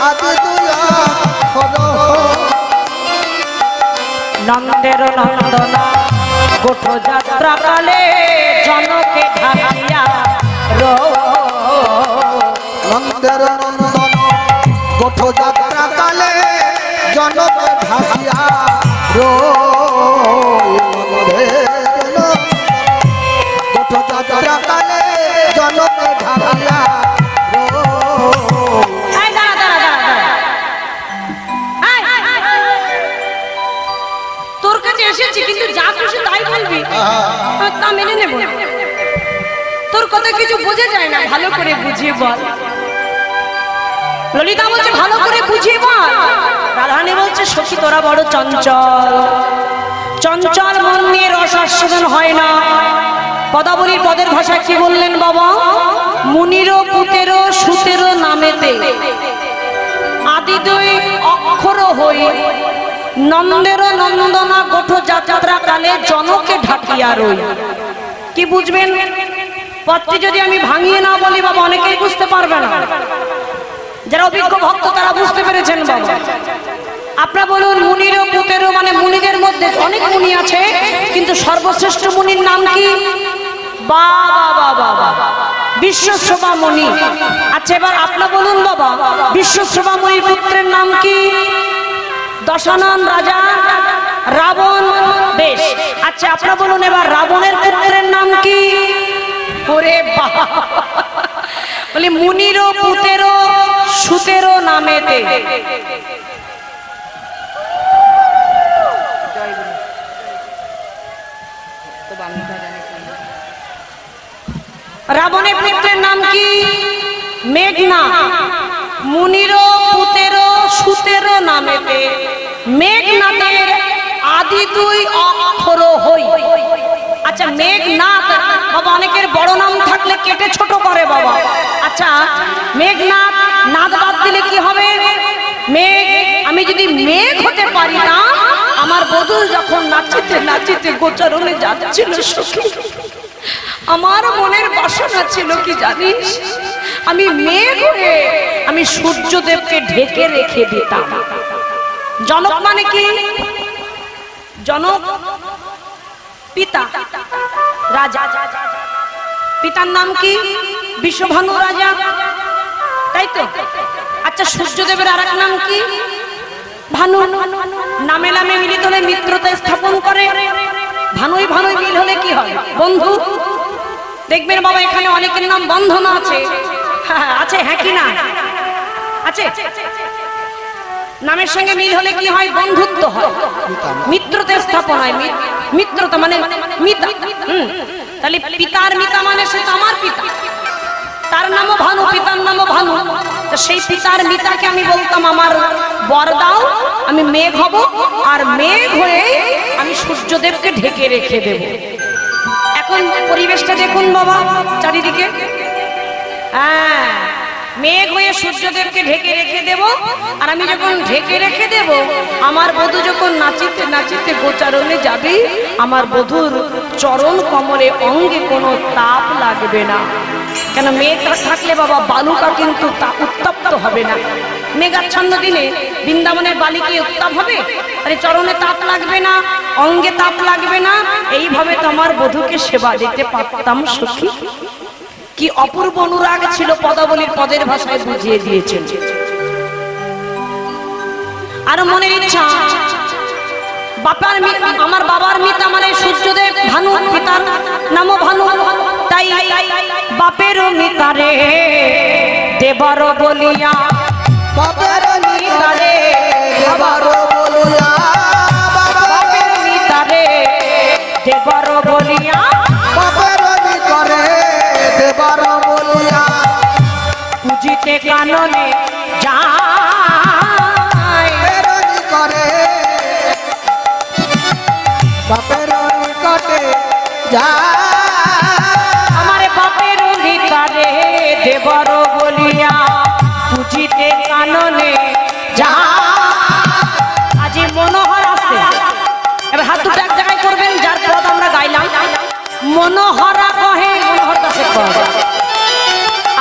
আদি তুলা নন্দের নন্দন গোঠ যাত্রা কালে জনকে ঢাকিয়া রো নন্দের নন্দন গোঠ যাত্রা কালে জনকে ঢাকিয়া রো গোঠ যাত্রা কালে জনকে ঢাকিয়া রো। তোর কাছে এসেছি কিন্তু যা খুশি তাই বলবি, তা মেনে নেব। তোর কথা কিছু বোঝা যায় না, ভালো করে বুঝিয়ে বল। ললিতা বলছে ভালো করে বুঝিয়ে বল। রাধারানী বলছে সখী তোরা বড় চঞ্চল, চঞ্চল মন নিয়ে রস আস্বাদন হয় না। পদাবলীর পদের ভাষায় কি বললেন বাবা? মুনিরও পুতেরও সুতেরও নামেতে আদি দুই অক্ষর হই নন্দের নন্দনা গোঠ যাত্রা কালে জনকে ঢাকিয়া রই। কি বুঝবেন? পদটি যদি আমি ভাঙিয়ে না বলি বাবা অনেকেই বুঝতে পারবে না। যারা অভিজ্ঞ ভক্ত তারা বুঝতে পেরেছেন বাবা। আপনারা বলুন মুনিরও পুতেরও মানে মুনিদের মধ্যে অনেক মুনি আছে, কিন্তু সর্বশ্রেষ্ঠ মুনির নাম কি? বাবা বাবা বিশ্বশ্রবা মুনি। আচ্ছা এবার আপনারা বলুন বাবা বিশ্বশ্রবা মুনির পুত্রের নাম কি? দশানন রাজা রাবণ। বেশ, আচ্ছা আপনারা বলুন এবার রাবণের পুত্রের নাম কি? ওরে বাবা, বলি মুনিরও পুতেরও সুতেরও নামেতে। রাবণের পুত্রের নাম কি? মেঘনা। মুনিরও পুতেরও সুতেরও নামেতে মেঘনাথের আদি দুই অক্ষর হই। আচ্ছা মেঘনাথ বাবা অনেকের বড় নাম থাকলে কেটে ছোট করে বাবা। আচ্ছা মেঘনাথ নাদ বাদ দিলে কি হবে? মেঘ। আমি যদি মেঘ হতে পারি না, আমার বধূ যখন নাচিতে নাচিতে গোচরণে যাচ্ছিল সখী, আমার মনের বাসনা ছিল কি জানিস? আমি মেঘ হয়ে আমি সূর্যদেবকে ঢেকে রেখে দিতাম। জনক মানে কি? জনক পিতা, রাজা। পিতার নাম কি? বিশ্বভানু রাজা, তাই তো? আচ্ছা সূর্যদেবের আরেক নাম কি? ভানু। নামে নামে মিলিত হলে মিত্রতা স্থাপন করে। ভানুই ভানুই মিল হলে কি হয়? বন্ধু। দেখবেন বাবা এখানে অনেকের নাম বন্ধনা আছে। হ্যাঁ আছে, হ্যাঁ কি না আছে? নামের সঙ্গে মিল হলে কি হয়? বন্ধুত্ব হয়, মিত্রতা স্থাপন হয়। মিত্রতা মানে মিতা। তাহলে পিতার মিতা মানে সে তো আমার পিতা, তার নামও ভানু, পিতার নামও ভানু। তো সেই পিতার মিতাকে আমি বলতাম আমার বর দাও, আমি মেঘ হব, আর মেঘ হয়ে আমি সূর্যদেবকে ঢেকে রেখে দেব। এখন পরিবেশটা দেখুন বাবা চারিদিকে। হ্যাঁ মেঘ হয়ে সূর্যদেবকে ঢেকে রেখে দেব, আর আমি যখন ঢেকে রেখে দেব আমার বধূ যখন নাচিতে নাচিতে গোচারণে যাবে, আমার বধূর চরণ কমলে অঙ্গে কোনো তাপ লাগবে না। কেন মেঘ থাকলে বাবা বালুকা কিন্তু উত্তপ্ত হবে না। মেঘাচ্ছন্ন দিনে বৃন্দাবনের বালি কি উত্তাপ হবে? আরে চরণে তাপ লাগবে না, অঙ্গে তাপ লাগবে না। এইভাবে তো আমার বধূকে সেবা দিতে পারতাম সখী। কি অপূর্ব অনুরাগ ছিল, পদাবলীর পদের ভাষায় বুঝিয়ে দিয়েছেন। আর মনের ইচ্ছা আমার বাবার মিতা মানে সূর্যদেব ভানু, পিতার নামও ভানু। তাই বাপের মিতারে দেবার বলিয়া, বাপের মিতারে দেবার বলিয়া, বাপের মিতারে দেবার বলিয়া, বাপের করে দেবার বলিয়া, পুজিতে কাননে যায় করে বাপের নিকটে যায়। আমার বাপের নিকটে দেবার বলিয়া পুজিতে কাননে যায়। আজি মনোহর আসতে, এবার হাত দুটো এক জায়গায় করবেন, যার পদ আমরা গাইলাম। মনোহরা কহে, মনোহর দাসের পদ।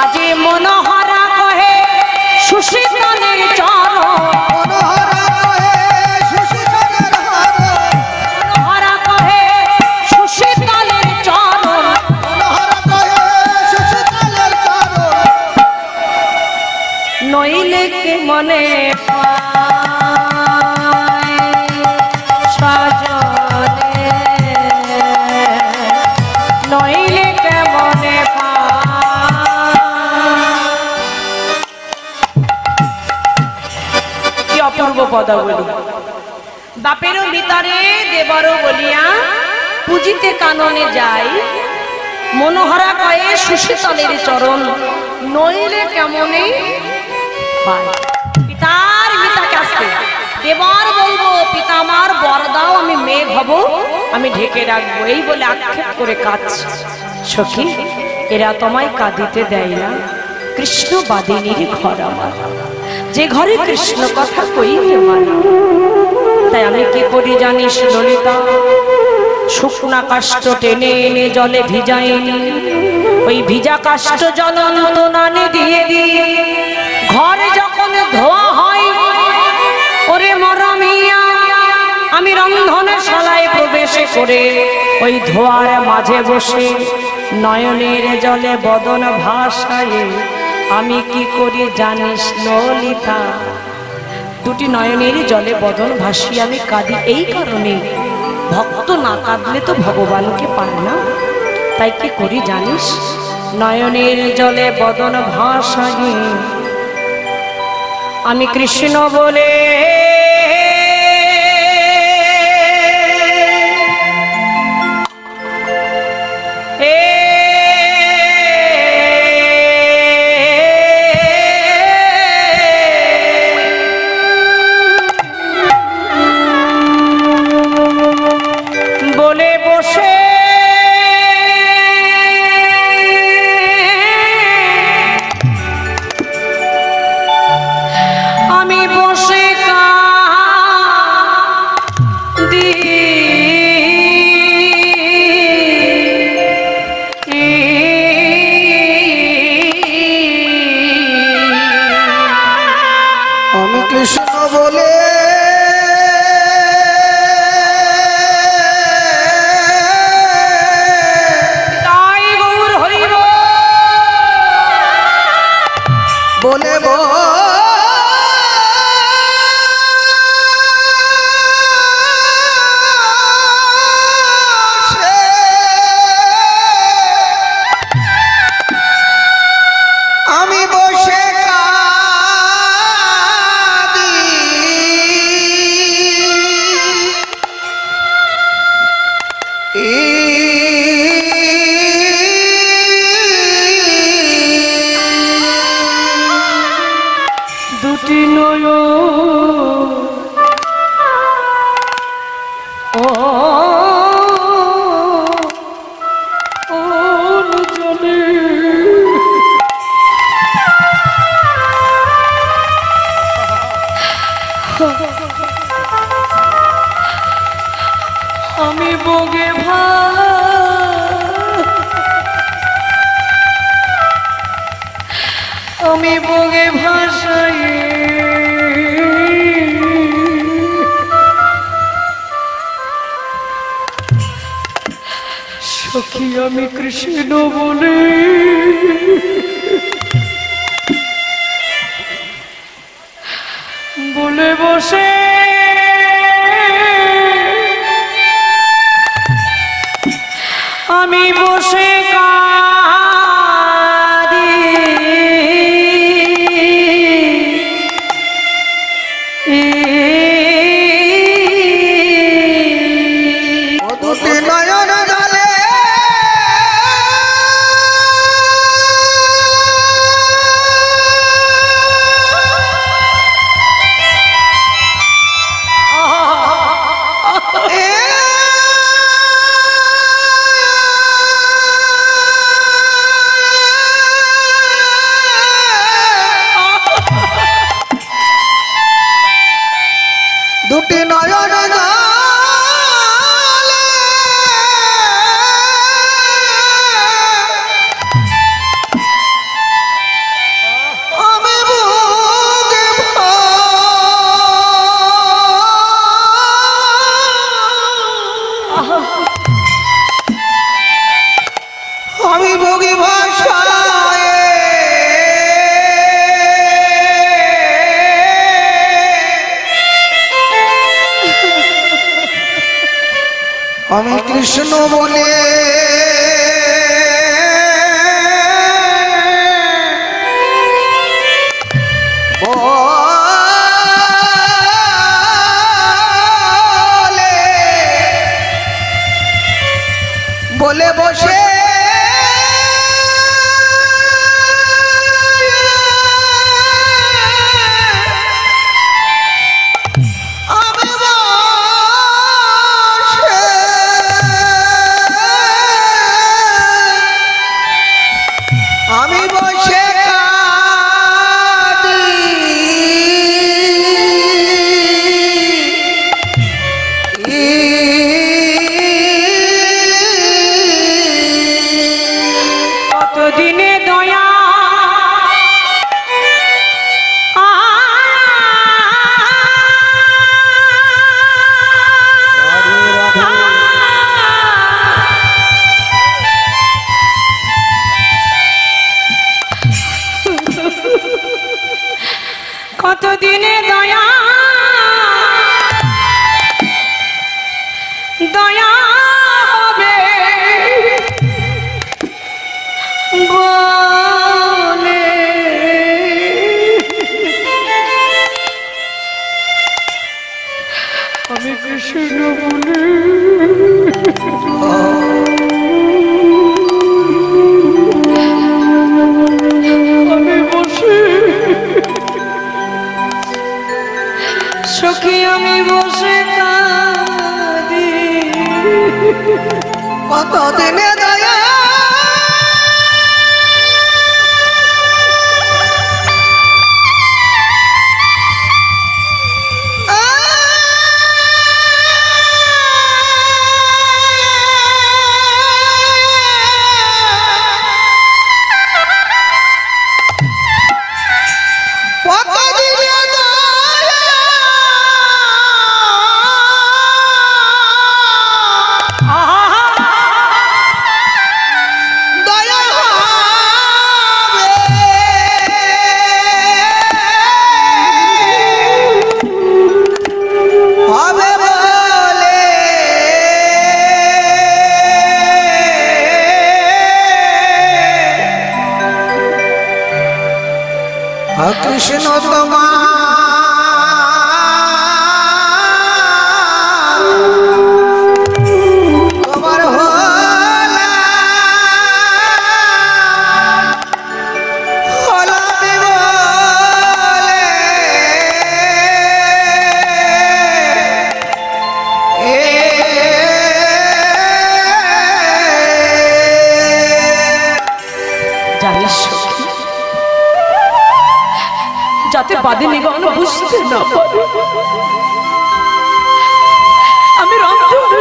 আজি মনোহরা কহে সুশীতনের চরণ, মনোহরা কহে সুশীতনের পদাবলী। বাপেরও ভিতরে দেবরও বলিয়া পুজিতে কাননে যাই, মনোহরা কয়ে সুশীতলের চরণ, নইলে কেমনে পায়। পিতার মিতাকে আসতে দেবর বলবো, পিতা আমার বর দাও, আমি মেঘ হব, আমি ঢেকে রাখবো, এই বলে আক্ষেপ করে কাঁদছে। সখী, এরা তোমায় কাঁদিতে দেয় না, কৃষ্ণ বাদিনীর ঘর আমার, যে ঘরে কৃষ্ণ কথা কইতে মানা। তাই আমি কি করি জানিস ললিতা, শুকনা কাষ্ঠ টেনে এনে জলে ভিজাইনি, ওই ভিজা কাষ্ঠ জ্বলন্ত নানে দিয়ে দিয়ে ঘরে যখন ধোয়া হয়, ওরে মরমিয়া আমি রন্ধনের শালায় প্রবেশ করে ওই ধোয়ার মাঝে বসে নয়নের জলে বদন ভাসায়ে আমি কি করি জানিস ললিতা, দুটি নয়নের জলে বদন ভাসিয়ে আমি কাঁদি এই কারণে, ভক্ত না কাঁদলে তো ভগবানকে পায় না। তাই কি করি জানিস, নয়নের জলে বদন ভাসায়ে আমি কৃষ্ণ বলে আমি বগে আমি বগে ভাষাই সখী আমি কৃষ্ণ বলে বলে বসে আমি বসে কাঁদি দুটি নয়ন জলে দুটি নয়ন জলে আমি বুকে আমি বগি ভাষায় আমি কৃষ্ণ বলে আমি কৃষ্ণ বলে আমি বসে সখী আমি বসে কাঁদি কতদিনে দয়া কৃষ্ণ তোমার হলা হলা বলে জানিস সখী, যাতে বাদিনীগণ বুঝতে না পারে আমি রামধনুর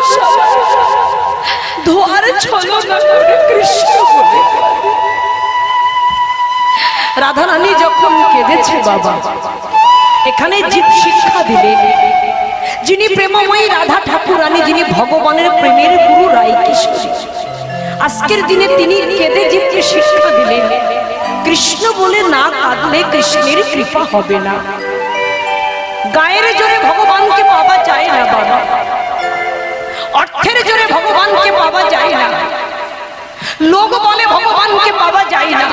ধোয়ার ছলনা করে কৃষ্ণ বলে রাধা রানী যখন কেঁদেছে বাবা, এখানে জীব শিক্ষা দিলেন যিনি প্রেমময়ী রাধা ঠাকুরানী, যিনি ভগবানের প্রেমের গুরু রাই কিশোরী। আজকের দিনে তিনি কেঁদে জীবকে শিক্ষা দিলেন কৃষ্ণ বলে না কাঁদলে কৃষ্ণের কৃপা হবে না। গায়ের জোরে ভগবানকে পাওয়া যায় না বাবা, অর্থের জোরে ভগবানকে পাওয়া যায় না, লোক বলে ভগবানকে পাওয়া যায় না,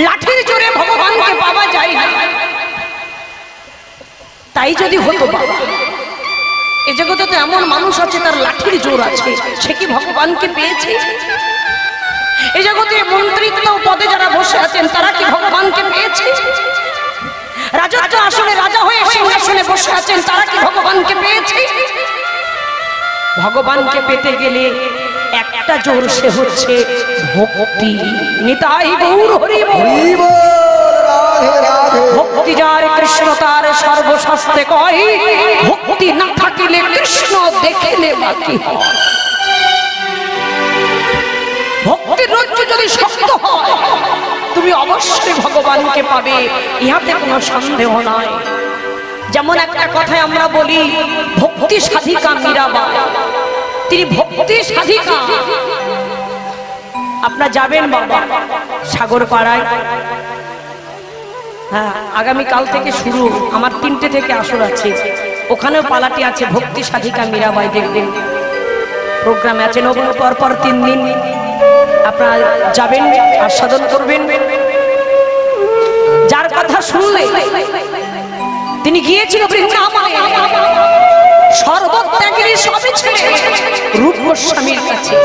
লাঠির জোরে ভগবানকে পাওয়া যায় না। তাই যদি হতো বাবা, এ জগতে তো এমন মানুষ আছে তার লাঠির জোর আছে, সে কি ভগবানকে পেয়েছে? এই জগতে মন্ত্রিত্ব পদে যারা বসে আছেন তারা কি ভগবানকে পেয়েছে? রাজত্ব আসনে রাজা হয়ে সিংহাসনে বসে আছেন তারা কি ভগবানকে পেয়েছে? ভগবানকে পেতে গেলে একটা জোর, সে হচ্ছে ভক্তি। নিতাই গৌর হরি বল। ভক্তি যার কৃষ্ণ তার সর্বশাস্ত্রে কয়, ভক্তি না থাকিলে কৃষ্ণ দেখিলে বাকি হয়। ভক্তির রজ্জু যদি শক্ত হয় তুমি অবশ্যই ভগবানকে পাবে, ইহাতে কোনো সন্দেহ নয়। যেমন একটা কথায় আমরা বলি ভক্তি সাধিকা মীরাবাই, তিনি ভক্তি সাধিকা। আপনারা যাবেন বাবা সাগরপাড়ায়, হ্যাঁ আগামী কাল থেকে শুরু, আমার 3টে থেকে আসর আছে, ওখানেও পালাটি আছে ভক্তি সাধিকা মীরাবাই। দেখবেন প্রোগ্রামে আছে নবম পর 3 দিন, আপনারা যাবেন আস্বাদন করবেন। যার কথা শুনলে তিনি গিয়েছিল বৃন্দাবনে, সর্বত্যাগী সবে ছেড়ে রূপ গোস্বামীর কাছে।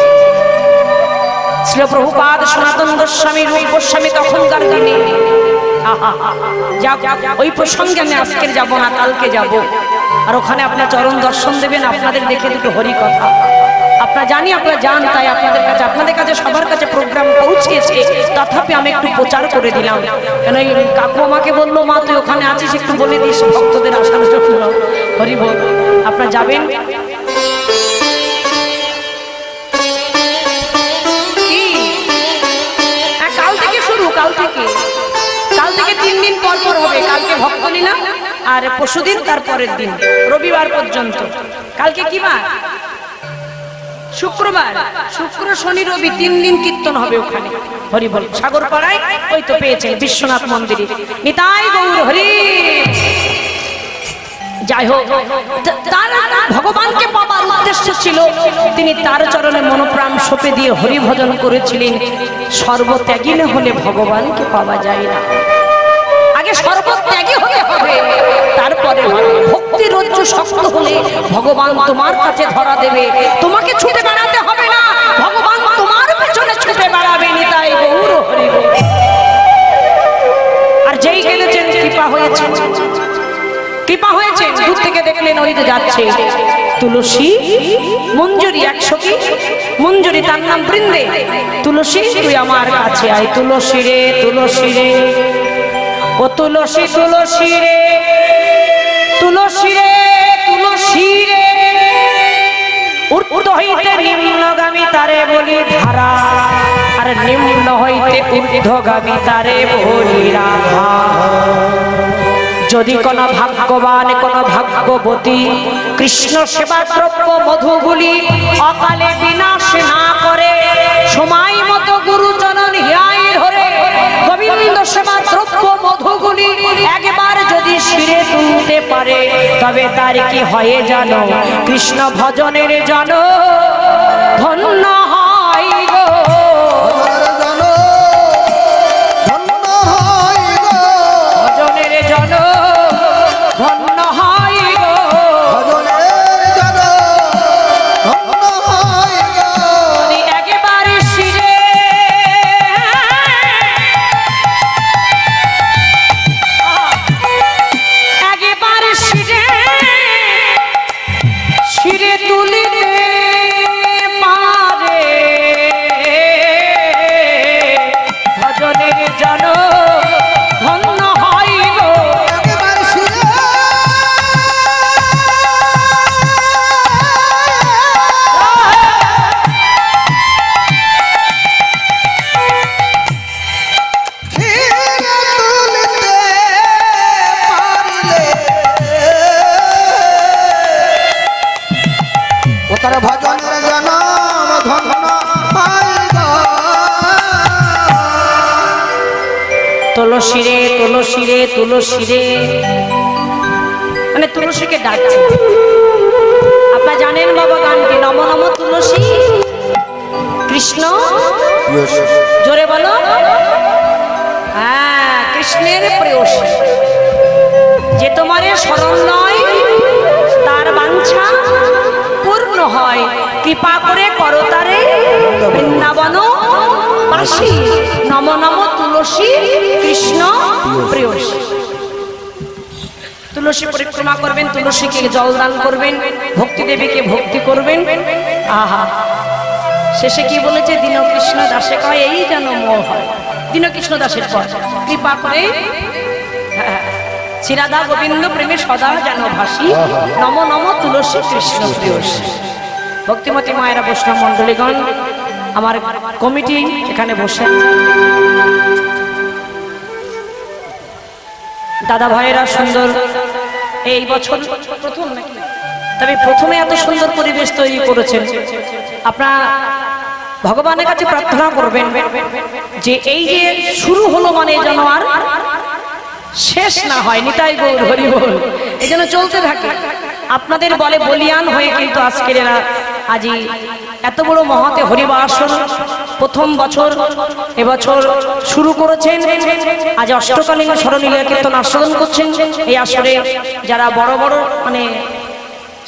শ্রী প্রভুপাদ সনাতন গোস্বামী, রূপ গোস্বামী তখনকার দিনে। ওই প্রসঙ্গে আমি আজকের যাব না, কালকে যাব। আর ওখানে আপনার চরণ দর্শন দেবেন, আপনাদের দেখে দুটো হরি কথা আপনারা জানি, আপনারা জান, তাই আপনাদের কাছে সবার কাছে প্রোগ্রাম পৌঁছেছে। তথাপি আমি একটু প্রচার করে দিলাম, কেন এই কাকু আমাকে বললো মা তুই ওখানে আছিস, একটু বলে দিস ভক্তদের আসার জন্য। হরি বল। আপনারা যাবেন। কাল থেকে শুরু, কাল থেকে 3 দিন পর হবে। কালকে ভক্তলীলা আর পরশুদিন, তারপরের দিন রবিবার পর্যন্ত। কালকে কি বার? শুক্রবার, শুক্র শনি রবি 3 দিন কীর্তন হবে ওখানে। হরি বল। সাগরপাড়ায় ওই তো পেয়েছেন বিশ্বনাথ মন্দিরে। নিতাই গৌর হরি। যাই হোক, তার ভগবানকে পাবার উদ্দেশ্য ছিল, তিনি তার চরণে মনোপ্রাণ সঁপে দিয়ে হরি ভজন করেছিলেন। সর্বত্যাগী না হলে ভগবানকে পাওয়া যায় না, আগে সর্বত্যাগী হতে হবে, তারপরে ভক্তি ভগবান তোমার কাছে ধরা দেবে, তোমাকে ছুটে বেড়াতে হবে না, ভগবান তোমার পেছনে ছুটে বেড়াবে। নিতাই গৌর হরি বল। আর যেই গেলেছেন কৃপা হয়েছে, কৃপা হয়েছে, দূর থেকে দেখলেন ওই তো যাচ্ছে তুলসী মঞ্জুরি, একশো কি মঞ্জুরি, তার নাম বৃন্দে। তুলসী তুই আমার কাছে আয়, তুলসী রে তুলসী রে, ও তুলসী তুলসী রে তুলসী রে তুলসী রে, ঊর্ধ্ব হইতে নিম্নগামী তারে বলি ধারা, আর নিম্ন হইতে ঊর্ধ্বগামী তারে বলি রাধা। যদি কোন ভাগ্যবান কোন ভাগ্যবতী কৃষ্ণ সেবা দ্রব্য মধুগুলি অকালে বিনাশ না করে, সময় মতো গুরুচরণ হিয়ায় ধরে গোবিন্দ সেবা দ্রব্য মধুগুলি একবার যদি শিরে তুলতে পারে, তবে তার কি হয়ে জানো, কৃষ্ণ ভজনের জন ধন্য হয় গো। ভজনের জন ধন্য হয় গো। একেবারে শিরে একেবারে শিরে শিরে তুলিতে পারে, ভজনের জন ধন্য হয় গো। তার ভজনের জন ধন্য হয় গো। তুলসী রে তুলসী রে তুলসী রে, মানে তুলসীকে ডাকছে। আপনারা জানেন বাবা গানটি, নম নম তুলসী কৃষ্ণ, জোরে বলো। হ্যাঁ, কৃষ্ণের প্রেয়সী, যে তোমারে শরণ নয় তার বাঞ্ছা পূর্ণ হয়, কৃপা করে করতারে বৃন্দাবন বাসী। নম নম তুলসী কৃষ্ণ প্রেয়সী। তুলসী পরিক্রমা করবেন, তুলসীকে জল দান করবেন, ভক্তি দেবীকে ভক্তি করবেন। আহা, শেষে কি বলেছে, দীনকৃষ্ণ দাসে কয় এই যেন মোহ হয়। দীনকৃষ্ণ দাসের পর কৃপা করে শ্রীরাধা গোবিন্দ প্রেমে সদা যেন ভাসি, নম নম তুলসী কৃষ্ণ প্রেয়সী। ভক্তিমতী মায়েরা, বৈষ্ণব মণ্ডলীগণ, আমার কমিটি এখানে বসে, দাদা ভাইয়েরা সুন্দর এই বছর প্রথম নাকি, তবে প্রথমে এত সুন্দর পরিবেশ তৈরি করেছেন। আপনারা ভগবানের কাছে প্রার্থনা করবেন যে এই যে শুরু হলো মানে যেন আর শেষ না হয়। নিতাই গৌর হরি বল। এই জন্য চলতে থাকে। আপনাদের বলে বলিয়ান হয়ে কিন্তু আজকের এরা আজি এত বড় মহাতে হরিবাসর প্রথম বছর এবছর শুরু করেছেন। আজ অষ্টকালীন স্মরণীলা কীর্তন আস্বাদন করছেন। এই আসরে যারা বড় বড় মানে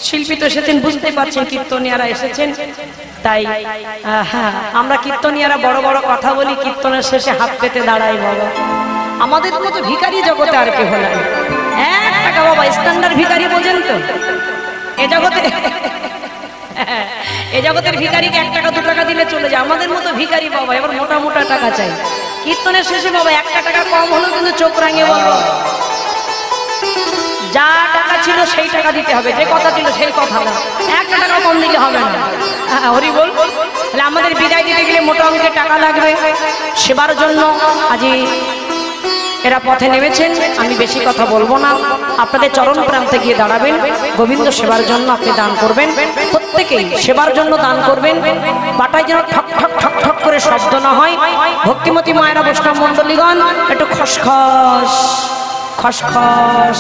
শিল্পী তো এসেছেন, বুঝতে পারছেন কীর্তনিয়ারা এসেছেন। তাই হ্যাঁ, আমরা কীর্তনিয়ারা বড় বড় কথা বলি, কীর্তনের শেষে হাত পেতে দাঁড়াই। বাবা, আমাদের মতো ভিখারি জগতে আর কেউ নাই। 1 টাকা বাবা, স্ট্যান্ডার্ড ভিখারি বোঝেন তো এ জগতে। এ জগতের ভিখারিকে 1 টাকা 2 টাকা দিলে চলে যায়। আমাদের মতো ভিখারি বাবা এবার মোটা মোটা টাকা চাই। কীর্তনের শেষে বাবা 1 টাকা কম হলো কিন্তু চোখ রাঙে বলবো, যা টাকা ছিল সেই টাকা দিতে হবে, যে কথা ছিল সেই কথা না, 1 টাকা কম দিলে হবে না। হরি বল। তাহলে আমাদের বিদায় দিতে গেলে মোটা অঙ্কের টাকা লাগবে। সেবার জন্য আজি এরা পথে নেমেছেন। আমি বেশি কথা বলবো না, আপনাদের চরণ প্রান্তে গিয়ে দাঁড়াবেন, গোবিন্দ সেবার জন্য আপনি দান করবেন। প্রত্যেকেই সেবার জন্য দান করবেন, বাটায় যেন ঠক ঠক ঠক ঠক করে শব্দ না হয়। ভক্তিমতী মায়েরা, বৈষ্ণব মণ্ডলীগণ, একটু খসখস খসখস,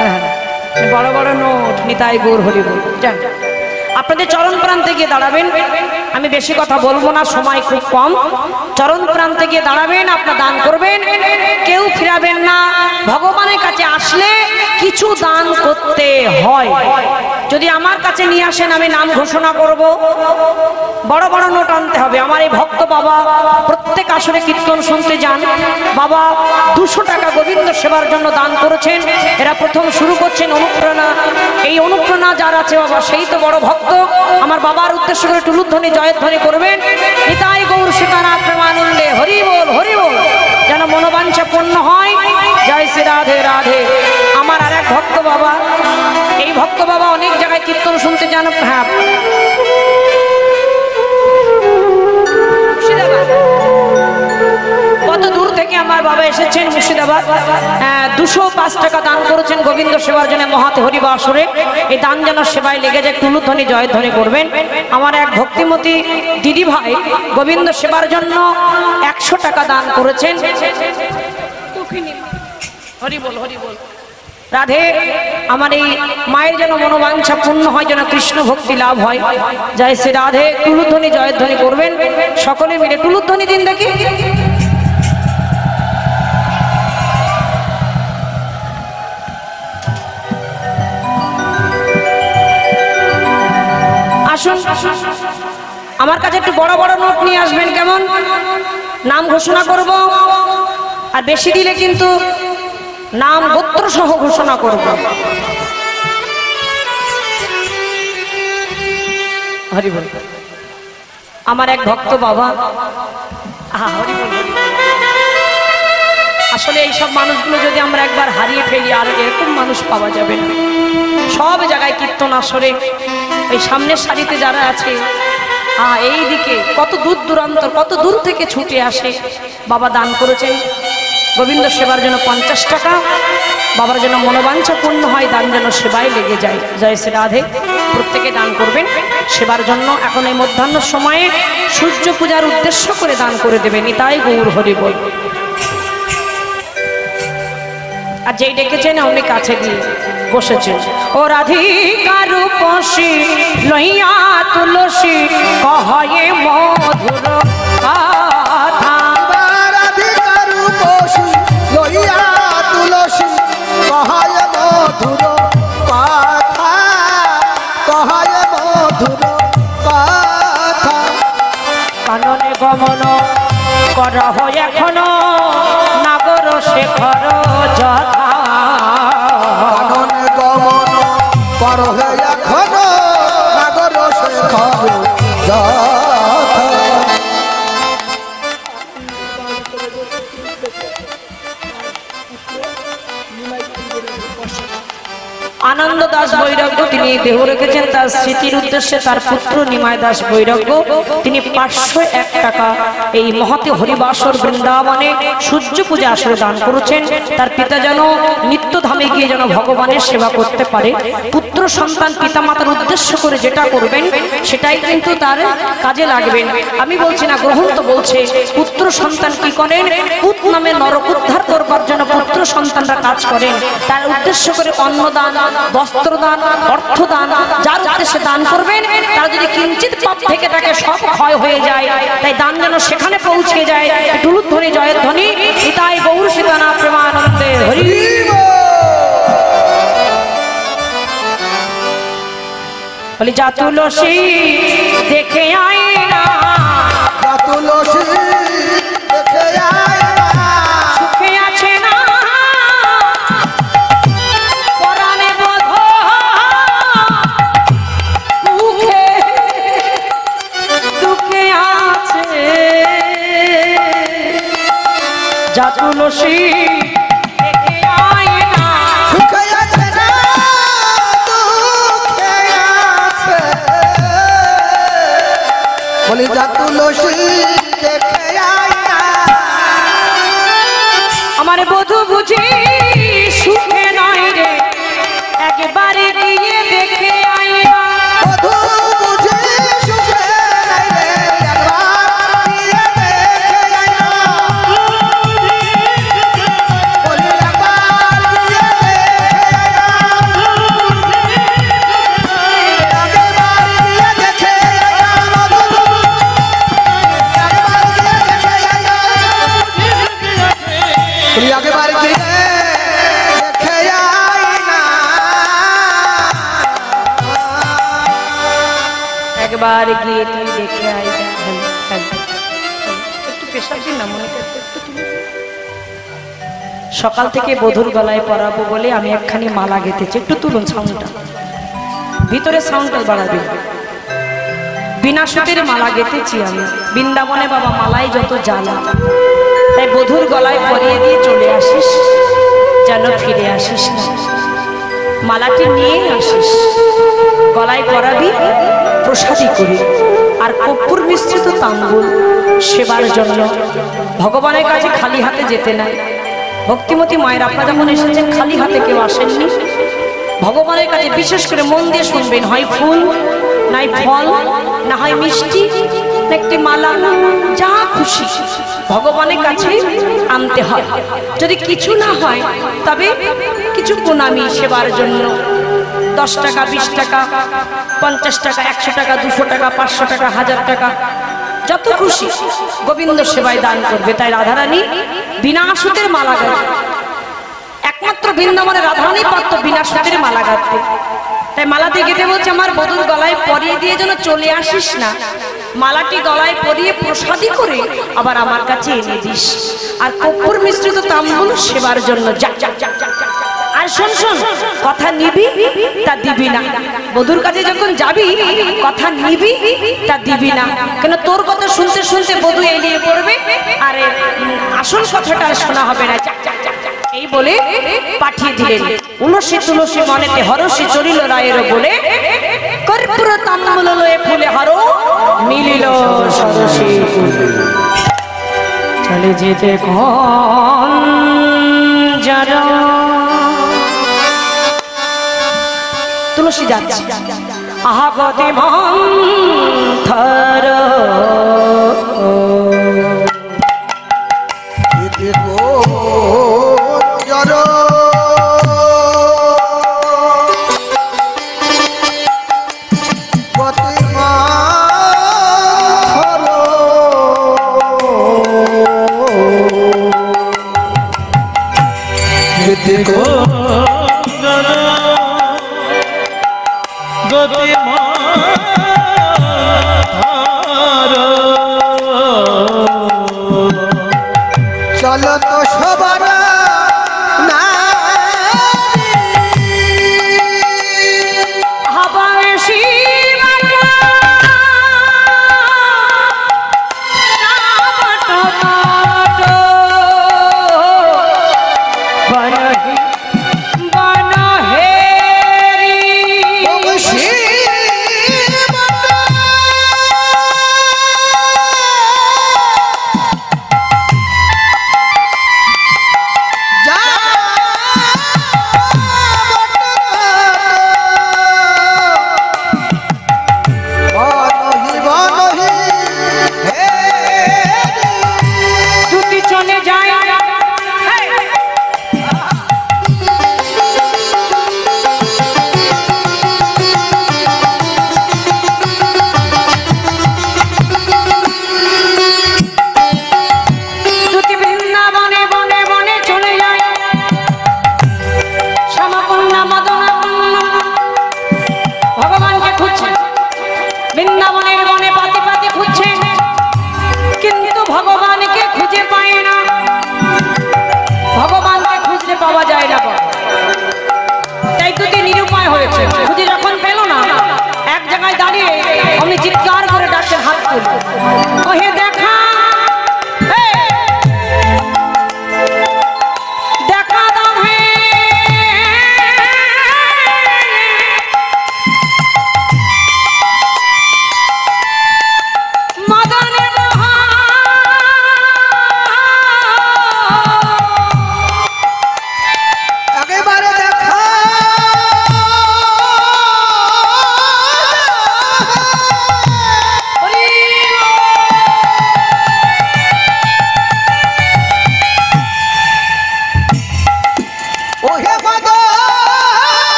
হ্যাঁ, বড় বড় নোট। নিতাই গৌর হরি বল। জান, আপনাদের চরণ প্রান্তে গিয়ে দাঁড়াবেন। আমি বেশি কথা বলবো না, সময় খুব কম। চরণ প্রান্তে গিয়ে দাঁড়াবেন, আপনার দান করবেন, কেউ ফিরাবেন না। ভগবানের কাছে আসলে কিছু দান করতে হয়। যদি আমার কাছে নিয়ে আসেন আমি নাম ঘোষণা করব, বড় বড় নোট আনতে হবে। আমার এই ভক্ত বাবা প্রত্যেক আসরে কীর্তন শুনতে যান, বাবা 200 টাকা গোবিন্দ সেবার জন্য দান করেছেন। এরা প্রথম শুরু করছেন অনুপ্রেরণা। এই অনুপ্রেরণা যার আছে বাবা সেই তো বড় ভক্ত। আমার বাবার উদ্দেশ্য করে টুলুধ্বনি জয়ধ্বনি করবেন। নিতাই গৌর সীতানাথ প্রেমানন্দে হরি বল হরি বল, যেন মনোবাঞ্ছা পূর্ণ হয়। জয় শ্রী রাধে রাধে। আমার আর এক ভক্ত বাবা, এই ভক্ত বাবা অনেক জায়গায় কীর্তন শুনতে যান। হ্যাঁ, কত দূর থেকে আমার বাবা এসেছেন মুর্শিদাবাদ। 205 টাকা দান করেছেন গোবিন্দ সেবার জন্য মহাতে হরিবাসরে। এই দান যেন সেবায় লেগে যায়, টুলুধ্বনি জয়ধ্বনি করবেন। আমার এক ভক্তিমতী দিদি ভাই গোবিন্দ সেবার জন্য 100 টাকা দান করেছেন। হরি বল হরি বল রাধে। আমার এই মায়ের যেন মনোবাঞ্ছা পূর্ণ হয়, যেন কৃষ্ণ ভক্তি লাভ হয়। জয় শ্রী রাধে। টুলুধ্বনি জয়ধ্বনি করবেন সকলে মিলে। টুলুধ্বনি দিন দেখি। আসুন আমার কাছে একটু বড় বড় নোট নিয়ে আসবেন, কেমন? নাম ঘোষণা করব, আর বেশি দিলে কিন্তু নাম গোত্র সহ ঘোষণা করব। হরি বল। আমার এক ভক্ত বাবা, হরি বল। আসলে এইসব মানুষগুলো যদি আমরা একবার হারিয়ে ফেলি আর এরকম মানুষ পাওয়া যাবে না। সব জায়গায় কীর্তন আসরে এই সামনের সারিতে যারা আছে, এই দিকে কত দূর দূরান্তর, কত দূর থেকে ছুটে আসে। বাবা দান করেছেন গোবিন্দ সেবার জন্য 50 টাকা। বাবার জন্য মনোবাঞ্ছা পূর্ণ হয়, দান যেন সেবায় লেগে যায়। জয় শ্রী রাধে। প্রত্যেকে দান করবেন সেবার জন্য। এখন এই মধ্যাহ্ন সময়ে সূর্য পূজার উদ্দেশ্য করে দান করে দেবেন। নিতাই গৌর হরি বল। আর যেই ডেকেছেন অমনি কাছে দিয়ে বসেছেন। ও রাধিকার রূপসী লইয়া তুলসী কহে মধুর কথা। রাধিকার রূপসী লইয়া তুলসী কহে মধুর কথা, কহে মধুর কথা। কাননে গমন করহ এখনো নাগর শেখর যথা। কাননে গমন করহ এখনো নাগর শেখর যথা। আনন্দ দাস বৈরাগ্য তিনি দেহ রেখেছেন তার স্মৃতির উদ্দেশ্যে। তার পুত্র নিমায় দাস বৈরাগ্য তিনি 501 টাকা এই মহতে হরিবাসর বৃন্দাবনে সূর্য পূজা আসরে দান করেছেন। তার পিতা যেন নিত্যধামে গিয়ে যেন ভগবানের সেবা করতে পারে। পুত্র সন্তান পিতামাতার উদ্দেশ্য করে যেটা করবেন সেটাই কিন্তু তার কাজে লাগবেন। আমি বলছি না, গ্রন্থ বলছে পুত্র সন্তান কি করেন? পুত নামে নরক উদ্ধার করবার জন্য পুত্র সন্তানরা কাজ করেন। তার উদ্দেশ্য করে অন্নদান, বস্ত্রদান, অর্থদান, যার উদ্দেশ্যে দান করবেন তারা যদি কিঞ্চিত পাপ থেকে থাকে সব ক্ষয় হয়ে যায়। তাই দান যেন সেখানে পৌঁছে যায়। টুলুধ্বনি জয়ধ্বনি। নিতাই গৌর সীতানাথ প্রেমানন্দে হরি। বলি যা তুলসী দেখে আয় না, যা তুলসী দেখে আয় না, সুখে আছে না পরাণে বোধ, মুখে দুঃখে আছে। যা তুলসী দেখে আয় না, সুখে আছে না দুঃখে আছে। বলি যা তুলসী দেখে আয় না। আমার বধূ বুঝি সুখে নয় রে, একবারে গিয়ে দেখে আয় না। বধূ বুঝি সুখে নাই রে, একবার গিয়ে দেখে আয় না। বলি একবার গিয়ে দেখে আয় না। একবার গিয়ে দেখে আয় না। বধূ একবার গিয়ে দেখে আয় না। বলি একবার গিয়ে একবার গিয়ে তুই দেখে আয় যা। একটু পেশাব দিন না, মনে করতে একটু তুলে। সকাল থেকে বধুর গলায় পরাবো বলে আমি একখানি মালা গেঁথেছি, একটু তুলুন সাউন্ডটা, ভিতরে সাউন্ডটা বাড়াবে। বিনা সুতের মালা গেঁথেছি আমি, বৃন্দাবনে বাবা মালাই যত জ্বালা, তাই বধুর গলায় পরিয়ে দিয়ে চলে আসিস, যেন ফিরে আসিস না। মালাটি নিয়ে আসিস, গলায় পরাবি, প্রসাদী করি, আর কর্পূর মিশ্রিত তাম্বুল সেবার জন্য। ভগবানের কাছে খালি হাতে যেতে নাই। ভক্তিমতী মায়ের আপনারা যখন এসেছেন খালি হাতে কেউ আসেননি। ভগবানের কাছে বিশেষ করে মন দিয়ে শুনবেন, হয় ফুল, নাই ফল, না হয় মিষ্টি, না একটি মালা, যা খুশি ভগবানের কাছে আনতে হয়। যদি কিছু না হয় তবে কিছু প্রণামী সেবার জন্য 10 টাকা, 20 টাকা, 50 টাকা, 100 টাকা, 200 টাকা, 500 টাকা, 1000 টাকা, যত খুশি গোবিন্দ সেবায় দান করবে। তাই রাধারানী বিনা সুতের মালা গায়, একমাত্র বৃন্দাবনে রাধারানী পারত বিনা সুতের মালা গাঁথতে। তাই মালাটি গেঁথে বলছে, আমার বধূর গলায় পরিয়ে দিয়ে যেন চলে আসিস না, মালাটি গলায় পরিয়ে প্রসাদী করে আবার আমার কাছে এনে দিস, আর কর্পূর মিশ্রিত তাম্বুল সেবার জন্য যা যা যা। আর শোন শোন, কথা নিবি তা দিবি না। বধুর কাছে যখন যাবি কথা নিবি তা দিবি না, কেন তোর কথা শুনতে শুনতে বধু এলিয়ে পড়বে, আর আসল কথাটা আর শোনা হবে না। এই বলে পাঠিয়ে দিলেন। উলসী তুলসী মনেতে হরষে চলিল রায়ের বলে, কর্পূর তাম্বুল লয়ে ফুলে হারো মিলিল সরসী কুলে। চলে যেতে কোন যারা, তুলসী যাচ্ছে আহা গতি মন্থর, চলো তো সবার না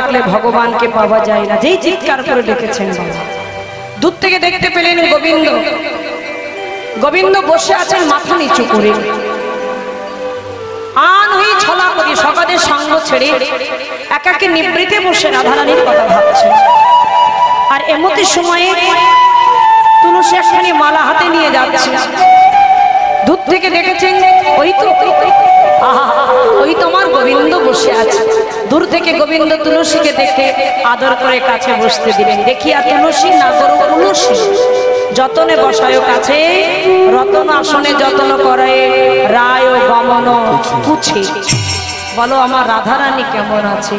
ডাকলে ভগবানকে পাওয়া যায় না। যেই চিৎকার করে ডেকেছেন বাবা, দূর থেকে দেখতে পেলেন গোবিন্দ। গোবিন্দ বসে আছেন মাথা নিচু করে, আন হয়ে ছলা করে সকালের সঙ্গ ছেড়ে একাকে নিবৃতে বসে রাধারানীর কথা ভাবছেন। আর এমতি সময়ে তুলসী একখানি মালা হাতে নিয়ে যাচ্ছে। দূর থেকে দেখেছেন ওই তো ওই তোমার গোবিন্দ বসে আছে। দূর থেকে গোবিন্দ তুলসীকে দেখে আদর করে কাছে বসতে দিলেন। দেখিয়া তুলসী না গরু তুলসী যতনে বসায় কাছে, রতন আসনে যতন করে রায় গমন পুছে। বলো আমার রাধারানী কেমন আছে?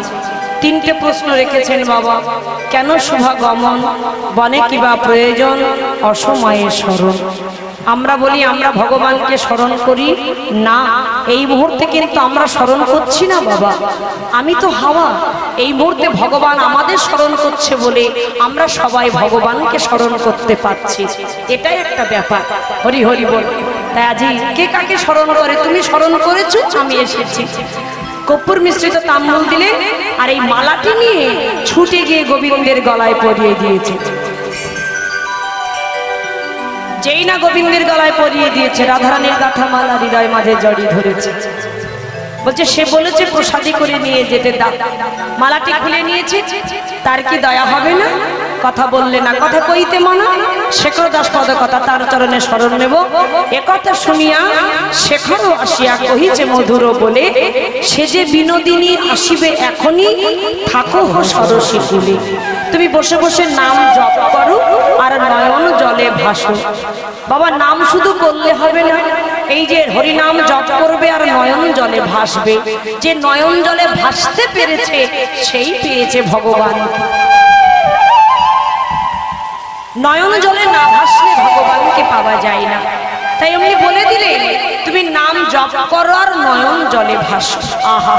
তিনটে প্রশ্ন রেখেছেন বাবা। কেন শুভা গমন, বনে কিবা প্রয়োজন, অসময়ে স্মরণ। আমরা বলি আমরা ভগবানকে স্মরণ করি না, এই মুহূর্তে কিন্তু আমরা স্মরণ করছি না বাবা। আমি তো হাওয়া, এই মুহূর্তে ভগবান আমাদের স্মরণ করছে বলে আমরা সবাই ভগবানকে স্মরণ করতে পারছি। এটাই একটা ব্যাপার। হরি হরি বল। তাই আজ কে কাকে স্মরণ করে? তুমি স্মরণ করেছো, আমি এসেছি। কর্পূর মিশ্রিত তাম্বুল দিলেন আর এই মালাটি নিয়ে ছুটে গিয়ে গোবিন্দের গলায় পরিয়ে দিয়েছে। যেই না গোবিন্দের গলায় পরিয়ে দিয়েছে, রাধারানীর গাঁথা মালা হৃদয় মাঝে জড়িয়ে ধরেছে। বলছে সে বলেছে প্রসাদী করে নিয়ে যেতে দাও। মালাটি খুলে নিয়েছে, তার কি দয়া হবে না? কথা বললে না, কথা কইতে মনা। শেখর দাস পদ কথা তার চরণে স্মরণ নেব। একথা শুনিয়া শেখরও আসিয়া কহিছে মধুর বলে, সে যে বিনোদিনী আসিবে এখনই, থাকো হো সরসী কুলে। তুমি বসে বসে নাম জপ করো আর নয়ন জলে ভাসো। বাবা নাম শুধু করলে হবে না, এই যে হরিনাম জপ করবে আর নয়ন জলে ভাসবে। যে নয়ন জলে ভাসতে পেরেছে সেই পেয়েছে ভগবান। নয়ন জলে না ভাসলে ভগবানকে পাওয়া যায় না। তাই এমনি বলে দিলে তুমি নাম জপ করো আর নয়ন জলে ভাসো। আহা,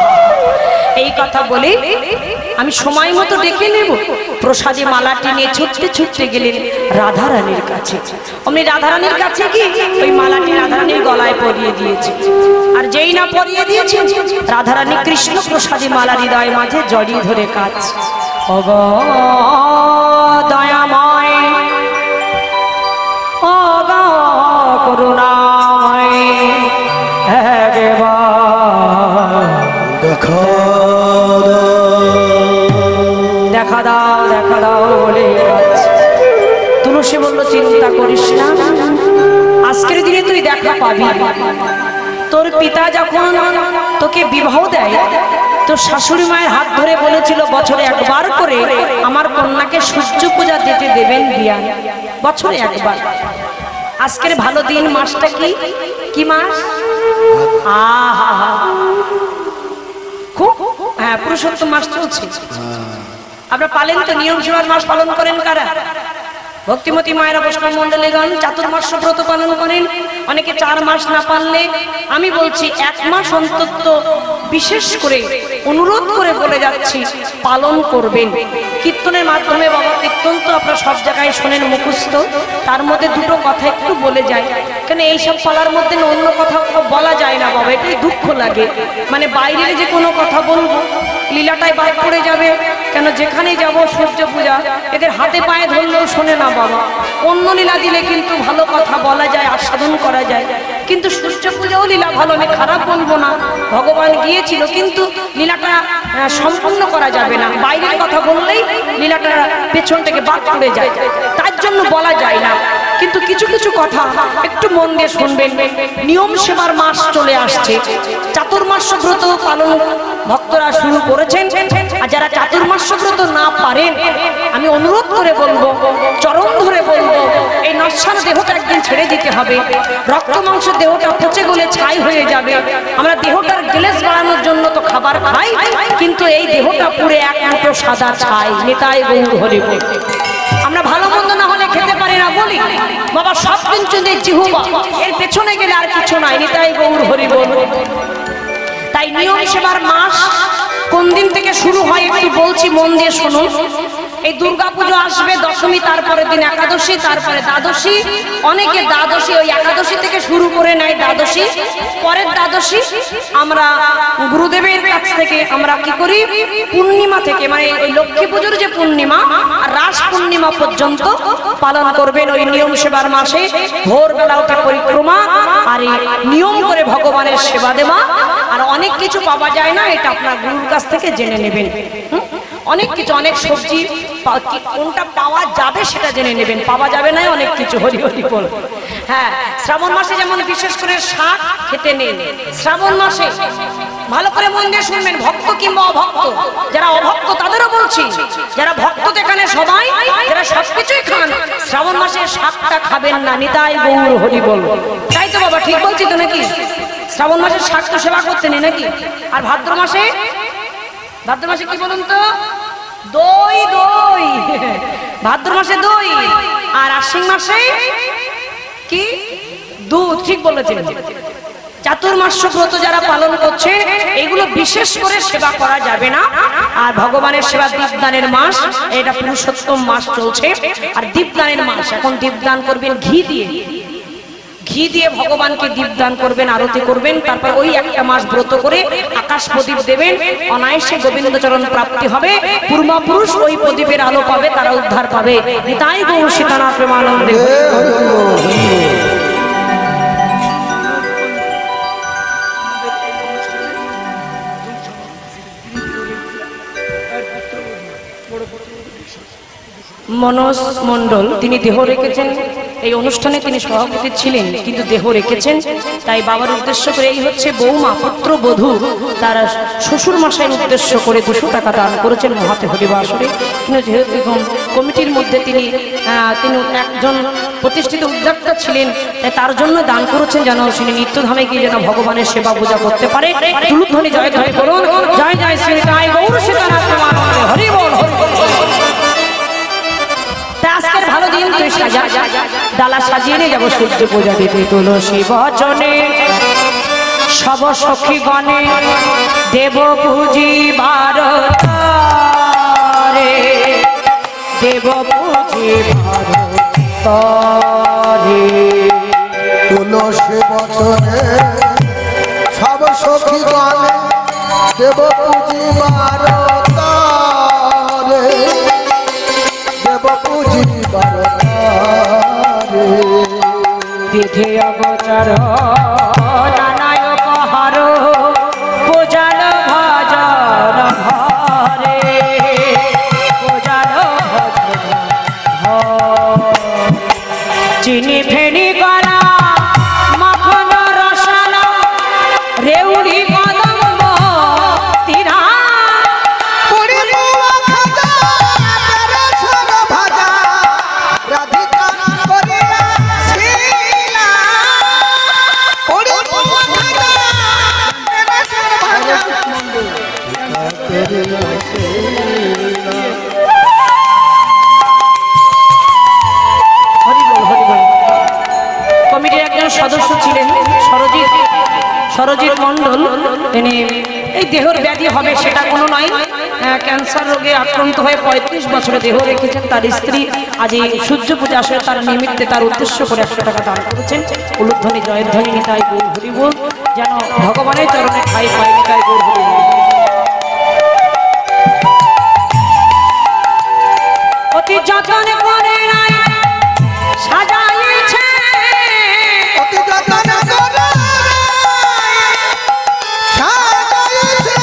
এই কথা বলে আমি সময় মতো ডেকে নেব। প্রসাদী মালাটি নিয়ে ছুটতে ছুটতে গেলেন রাধারানীর কাছে। অমনি রাধারানীর কাছে কি ওই মালাটি রাধারানীর গলায় পরিয়ে দিয়েছে। আর যেই না পরিয়ে দিয়েছে, রাধারানী কৃষ্ণ প্রসাদী মালা হৃদয় মাঝে জড়িয়ে ধরে কাজ। ওগ দয়াময়, ওগ করুণাময়, দেখা দাও দেখা দাও বলে তুলসী বলল চিন্তা করিস না, আজকের দিনে তুই দেখা পাবি। তোর পিতা যখন তোকে বিবাহ দেয়, তোর শাশুড়ি মায়ের হাত ধরে বলেছিল বছরে একবার করে আমার কন্যাকে সূর্য পূজা দিতে দেবেন দিয়া, বছরে একবার। আজকের ভালো দিন, মাসটা কি কি মাস? আহা, খুব হ্যাঁ পুরুষোত্তম মাস চলছে। আপনারা পালেন তো? নিয়ম সেবার মাস পালন করেন কারা? ভক্তিমতী মায়েরা বৈষ্ণব মন্ডলীগণ চাতুর্মাস ব্রত পালন করেন। অনেকে 4 মাস না পারলে, আমি বলছি 1 মাস অন্তত বিশেষ করে অনুরোধ করে বলে যাচ্ছি পালন করবেন। কীর্তনের মাধ্যমে, বাবা কীর্তন তো আপনারা সব জায়গায় শোনেন মুখস্থ, তার মধ্যে দুটো কথা একটু বলে যায়। কেন এইসব পালার মধ্যে অন্য কথা বলা যায় না বাবা, এটাই দুঃখ লাগে। মানে বাইরে যে কোনো কথা বলবো লীলাটাই বাদ পড়ে যাবে। কেন যেখানেই যাব সূর্য পূজা, এদের হাতে পায়ে ধরলেও শোনে না বাবা। অন্য লীলা দিলে কিন্তু ভালো কথা বলা যায়, আস্বাদন করা যায়। কিন্তু সূর্য পূজাও লীলা ভালো, আমি খারাপ বলবো না, ভগবান গিয়েছিল, কিন্তু লীলাটা সম্পূর্ণ করা যাবে না। বাইরের কথা বললেই লীলাটা পেছন থেকে বাদ পড়ে যায়, তার জন্য বলা যায় না। কিন্তু কিছু কিছু কথা একটু মন দিয়ে শুনবেন। নিয়ম সেবার মাস চলে আসছে, চাতুর্মাস ব্রত পালন ভক্তরা শুরু করেছেন। আর যারা চাতুর্মাস ব্রত না পারেন, আমি অনুরোধ করে বলবো, চরণ ধরে বলবো, এই নশ্বর দেহটা একদিন ছেড়ে দিতে হবে। রক্ত মাংস দেহটা পচে গলে ছাই হয়ে যাবে। আমরা দেহটার গ্লেজ বাড়ানোর জন্য তো খাবার খাই, কিন্তু এই দেহটা পুরে এক মুঠো সাদা ছাই। নিতাই গৌর হরি বল। আমরা ভালো মন্দ না হলে খেতে পারি না বলি, বাবা সব কিন্তু জিহুবা, এর পেছনে গেলে আর কিছু নাই। নিতাই গৌর হরি বল। তাই নিয়ম সেবার মাস কোন দিন থেকে শুরু হয় একটু বলছি, মন দিয়ে শুনুন। এই দুর্গা পুজো আসবে, দশমী, তারপরে দিন একাদশী, তারপরে দ্বাদশী। অনেকে দ্বাদশী ওই একাদশী থেকে শুরু করে নেয় দ্বাদশী, পরের দ্বাদশী আমরা গুরুদেবের কাছ থেকে আমরা কি করি, পূর্ণিমা থেকে মানে ওই লক্ষ্মী পুজোর যে পূর্ণিমা আর রাস পূর্ণিমা পর্যন্ত পালন করবেন। ওই নিয়ম সেবার মাসে ভোরবেলা উঠে পরিক্রমা আর এই নিয়ম করে ভগবানের সেবা দেওয়া। আর অনেক কিছু পাওয়া যায় না, এটা আপনার গুরুর কাছ থেকে জেনে নেবেন। অনেক কিছু, অনেক সবজি কোনটা পাওয়া যাবে সেটা জেনে নেবেন, পাওয়া যাবে না অনেক কিছু। হরি হরি বল। হ্যাঁ, শ্রাবণ মাসে যেমন বিশেষ করে শাক খেতে নেই। শ্রাবণ মাসে ভালো করে মন দিয়ে শুনবেন, ভক্ত কিংবা অভক্ত, যারা অভক্ত তাদেরও বলছি, যারা ভক্ত এখানে সবাই যারা সবকিছুই খান, শ্রাবণ মাসে শাকটা খাবেন না। নিতাই গৌর হরি বল। তাই তো বাবা, ঠিক বলছি তো নাকি? শ্রাবণ মাসে শাক তো সেবা করতে নেই নাকি? আর ভাদ্র মাসে, ভাদ্র মাসে কি বলুন তো, দই দই, ভাদ্র মাসে দই। আর আশ্বিন মাসে কি, দুধ। ঠিক বলেছেন। চাতুর্মাস্য ব্রত যারা পালন করছে এগুলো বিশেষ করে সেবা করা যাবে না। আর ভগবানের সেবা দীপদানের মাস, এটা পুরুষোত্তম মাস চলছে। আর দীপদানের মাস, এখন দীপদান করবেন ঘি দিয়ে, ঘি দিয়ে ভগবানকে দীপদান করবেন, আরতি করবেন। তারপর ওই একটা মাস ব্রত করে আকাশ প্রদীপ দেবেন, অনায়াসে গোবিন্দচরণ প্রাপ্তি হবে। পূর্বপুরুষ ওই প্রদীপের আলো পাবে, তারা উদ্ধার পাবে। নিতাই গৌর সীতানাথ প্রেমানন্দে। মনোজ মণ্ডল তিনি দেহ রেখেছেন, এই অনুষ্ঠানে তিনি সভাপতি ছিলেন কিন্তু দেহ রেখেছেন। তাই বাবার উদ্দেশ্য করে, এই হচ্ছে বৌমা পুত্রবধূ, তার শ্বশুর মশাইয়ের উদ্দেশ্য করে 200 টাকা দান করেছেন মহাতে হরিবাসরে। কিন্তু যেহেতু কমিটির মধ্যে তিনি একজন প্রতিষ্ঠিত উদ্যোক্তা ছিলেন, তাই তার জন্য দান করেছেন যেন তিনি নিত্যধামে গিয়ে যেন ভগবানের সেবা পূজা করতে পারে। তুলুধ্বনি জয় জয় করুন, জয় জয় শ্রী নিতাই গৌর সীতানাথ প্রেমানন্দে হরি বল। আজকের ভালো দিন, তুই সাজা, ডালা সাজিয়ে নিয়ে যাবো সূর্য পূজা দিতে। তুলসী বচনে সব সখী গণে দেব পুজিবার তরে, দেব পুজিবার তরে। তুলসী বচনে সব সখী গণে দেব পুজিবার তরে, দেব পুজিবার তরে। বিধি অগোচর নানায় উপহার পূজাল ভজন ঘরে, পূজাল ভজন চিনি ফেনি করা মাখন রসালা রেউড়ি কদম্ব তীরা কমিটির একজন সদস্য ছিলেন সরজিৎ মণ্ডল। তিনি এই দেহর ব্যাধি হবে সেটা কোনো নয়, ক্যান্সার রোগে আক্রান্ত হয়ে 35 বছরে দেহ রেখেছেন। তার স্ত্রী আজ এই সূর্য পূজা আসলে তার নিমিত্তে তার উদ্দেশ্য করে 100 টাকা দান করেছেন। উলুধ্বনি জয়ধ্বনি নিতাই গৌর হরি বল, যেন ভগবানের চরণে ঠাই পায়। নিতাই গৌর হরি বল। অতি যত্ন করে নাই সাজাইছে, অতি যত্ন করে সাজাইছে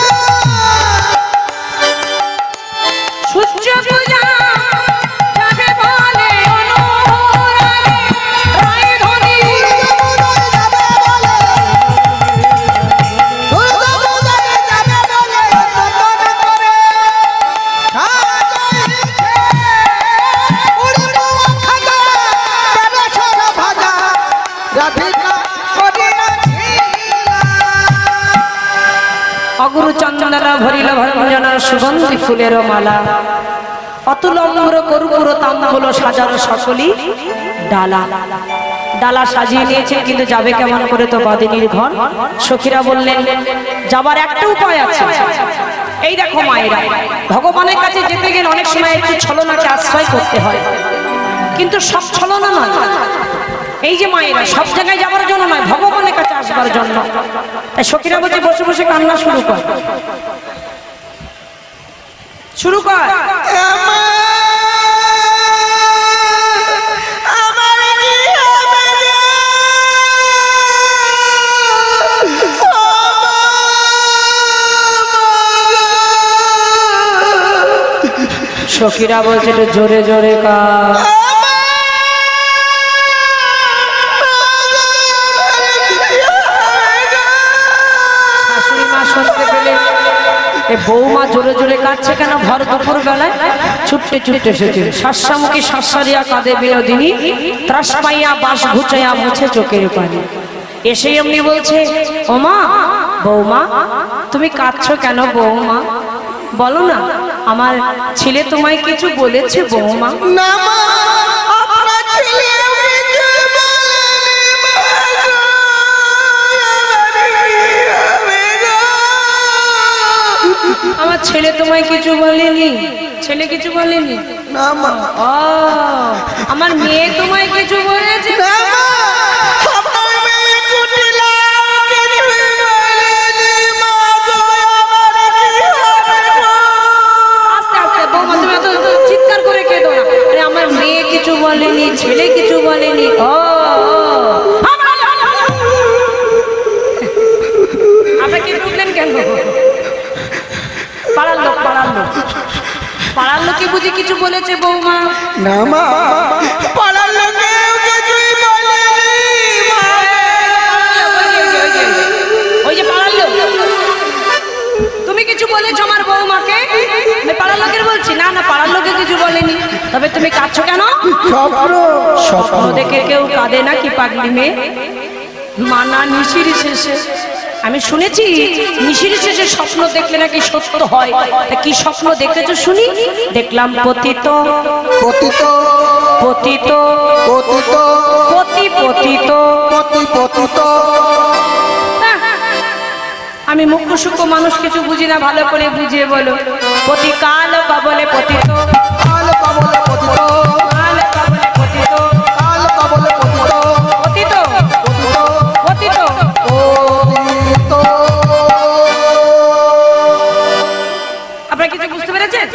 সূর্য পূজা যাবে বলে অনুরাগে রায় ধনি, অগুরু চন্দনা ভরিল ভঞ্জনা সুগন্ধি ফুলের মালা, অতুলম্র কর্পূর তাম্বুল সাজানো সকলি ডালা। ডালা সাজিয়ে নিয়েছে কিন্তু যাবে কেমন করে তো বাদিনীর ঘর। সখীরা বললেন যাবার একটা উপায় আছে, এই দেখো মায়েরা, ভগবানের কাছে যেতে গেলে অনেক সময় একটু ছলনাকে আশ্রয় করতে হয়, কিন্তু সব ছলনা নয়। এই যে মায়েরা সব জায়গায় যাবার জন্য নয়, ভগবানের কাছে আসবার জন্য। তাই সখীরা বলছে বসে বসে কান্না শুরু কর, শুরু কর। সখীরা বলছে একটু জোরে জোরে কার। শাশুড়ি মা শুনতে পেলে এ বৌমা জোরে জোরে কাঁদছে কেন ভর দুপুর বেলায়, ছুটতে ছুটতে এসেছে। শাসামুখী শাসারিয়া কাঁদে বিনোদিনী, ত্রাস পাইয়া বাস ঘুচাইয়া মুছে চোখের পানি। এসে এমনি বলছে, ও মা, বৌমা তুমি কাঁদছো কেন বৌমা? বলো না, আমার ছেলে তোমায় কিছু বলেছে বৌমা? না মা, আপনার ছেলে আমার ছেলে তোমায় কিছু বলেনি? ছেলে কিছু বলেনি? না মা। ও, আমার মেয়ে তোমায় কিছু বলেছে? না মা, আপনার মেয়ে কুটিলা কিছু বলেনি মা গো, আমার কি হবে গো? আস্তে আস্তে বৌমা, তুমি এত চিৎকার করে কেঁদো না। আরে আমার মেয়ে কিছু বলেনি, ছেলে কিছু বলেনি। ও আপনি কি ঢুকলেন কেন? পাড়ার লোক, পাড়ার লোক, পাড়ার লোকে বুঝি কিছু বলেছে বৌমা? না মা, পাড়ার লোকেও কিছুই বলেনি মা। ওই যে পাড়ার লোক, তুমি কিছু বলেছো আমার বৌমাকে? আমি পাড়ার লোকের বলছি? না না, পাড়ার লোকে কিছু বলেনি। তবে তুমি কাঁদছো কেন? স্বপ্ন, স্বপ্ন দেখে কেউ কাঁদে না কি পাগলি মেয়ে? মানা নিশির শেষে আমি শুনেছি, নিশির শেষে স্বপ্ন দেখলে নাকি সত্য হয়। তা কি স্বপ্ন দেখেছো শুনি? দেখলাম পতিত পতিত পতিত পতিত পতি পতিত। পতি পতিত। আমি মুখ্য সূক্ষ্ম মানুষ, কিছু বুঝি না, ভালো করে বুঝিয়ে বলো। পতি কাল কবলে পতিত, কাল কবলে পতিত, কাল কবলে পতিত, কাল কবলে পতিত, পতিত পতিত পতিত। পতিত। আপনারা কিছু বুঝতে পেরেছেন?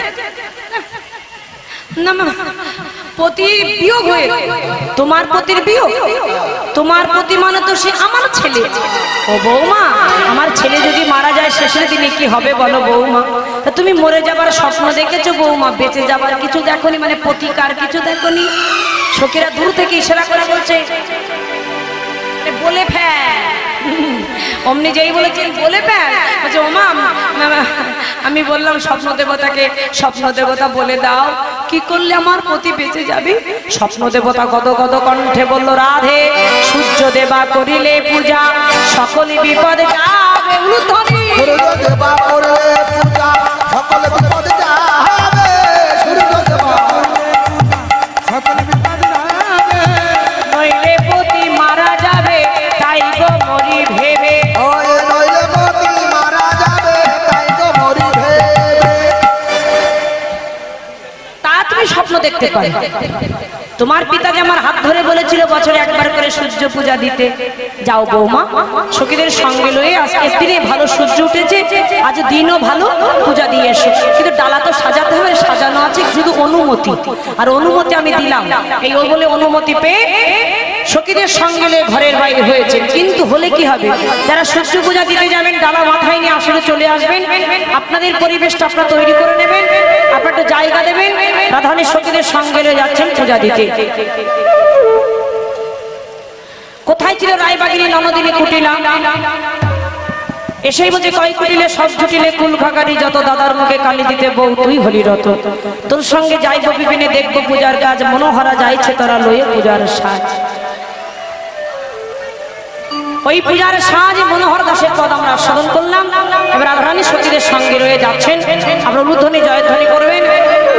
না না, পতি বিয়োগ হয়ে তোমার পতির বিয়োগ। তোমার পতি মানে তো সে আমার ছেলে। ও বৌমা, আমার ছেলে যদি মারা যায় শেষের দিনে কি হবে বলো বৌমা? তা তুমি মরে যাবার স্বপ্ন দেখেছো বৌমা, বেঁচে যাবার কিছু দেখোনি, মানে প্রতিকার কিছু দেখোনি? সখীরা দূর থেকে ইশারা করে বলছে বলে ফেল। অমনি যেই বলেছেন বলে ফেল, বলছে ও মা, আমি বললাম স্বপ্ন দেবতাকে, স্বপ্ন দেবতা বলে দাও কি করলে আমার পতি বেঁচে যাবে। স্বপ্ন দেবতা গদ গদ কণ্ঠে বলল, রাধে সূর্য দেবা করিলে পূজা, সকলে বিপদ যাবে উলুধ্বনি। সূর্য দেবা করলে পূজা, সকল বিপদ যাবে। সূর্য দেবা সকল বিপদ যাবে। নইলে পতি মারা যাবে, তাই গো মরি ভেবে। ওই নইলে পতি মারা যাবে, তাই তো মরি ভেবে। তা তুমি স্বপ্ন দেখতে পারো। তোমার পিতা যে আমার হাত ধরে বলেছিল বছরে একবার করে সূর্য পূজা দিতে। যাও বৌমা, সখীদের সঙ্গে লয়ে আজকে দিনে ভালো সূর্য উঠেছে, আজ দিনও ভালো, পূজা দিয়ে এসো। কিন্তু ডালা তো সাজাতে হবে, সাজানো আছে শুধু অনুমতি, আর অনুমতি আমি দিলাম। এই ও বলে অনুমতি পেয়ে সখীদের সঙ্গে লয়ে ঘরের বাইরে হয়েছে। কিন্তু হলে কি হবে, যারা সূর্য পূজা দিতে যাবেন ডালা মাথায় নিয়ে আসলে চলে আসবেন। আপনাদের পরিবেশটা আপনারা তৈরি করে নেবেন, আপনার একটা জায়গা দেবেন। রাধারানী সখীদের সঙ্গে লয়ে যাচ্ছেন পূজা দিতে। কোথায় ছিল রায়বাগিনী ননদিনী কুটিলা? এসেই বলছে কয় কুটিলে সব জুটিলে কুল খাগারি, যত দাদার মুখে কালি দিতে বউ তুই হলি রত। তোর সঙ্গে যাইব বিপিনে, দেখবো পূজার কাজ, মনোহরা যাইছে তোরা লয়ে পূজার সাজ। ওই পূজার সাজ মনোহর দাসের পদ আমরা স্মরণ করলাম। এবার রাধারানী সখীদের সঙ্গে রয়ে যাচ্ছেন। আপনারা উলুধ্বনি জয়ধ্বনি করবেন।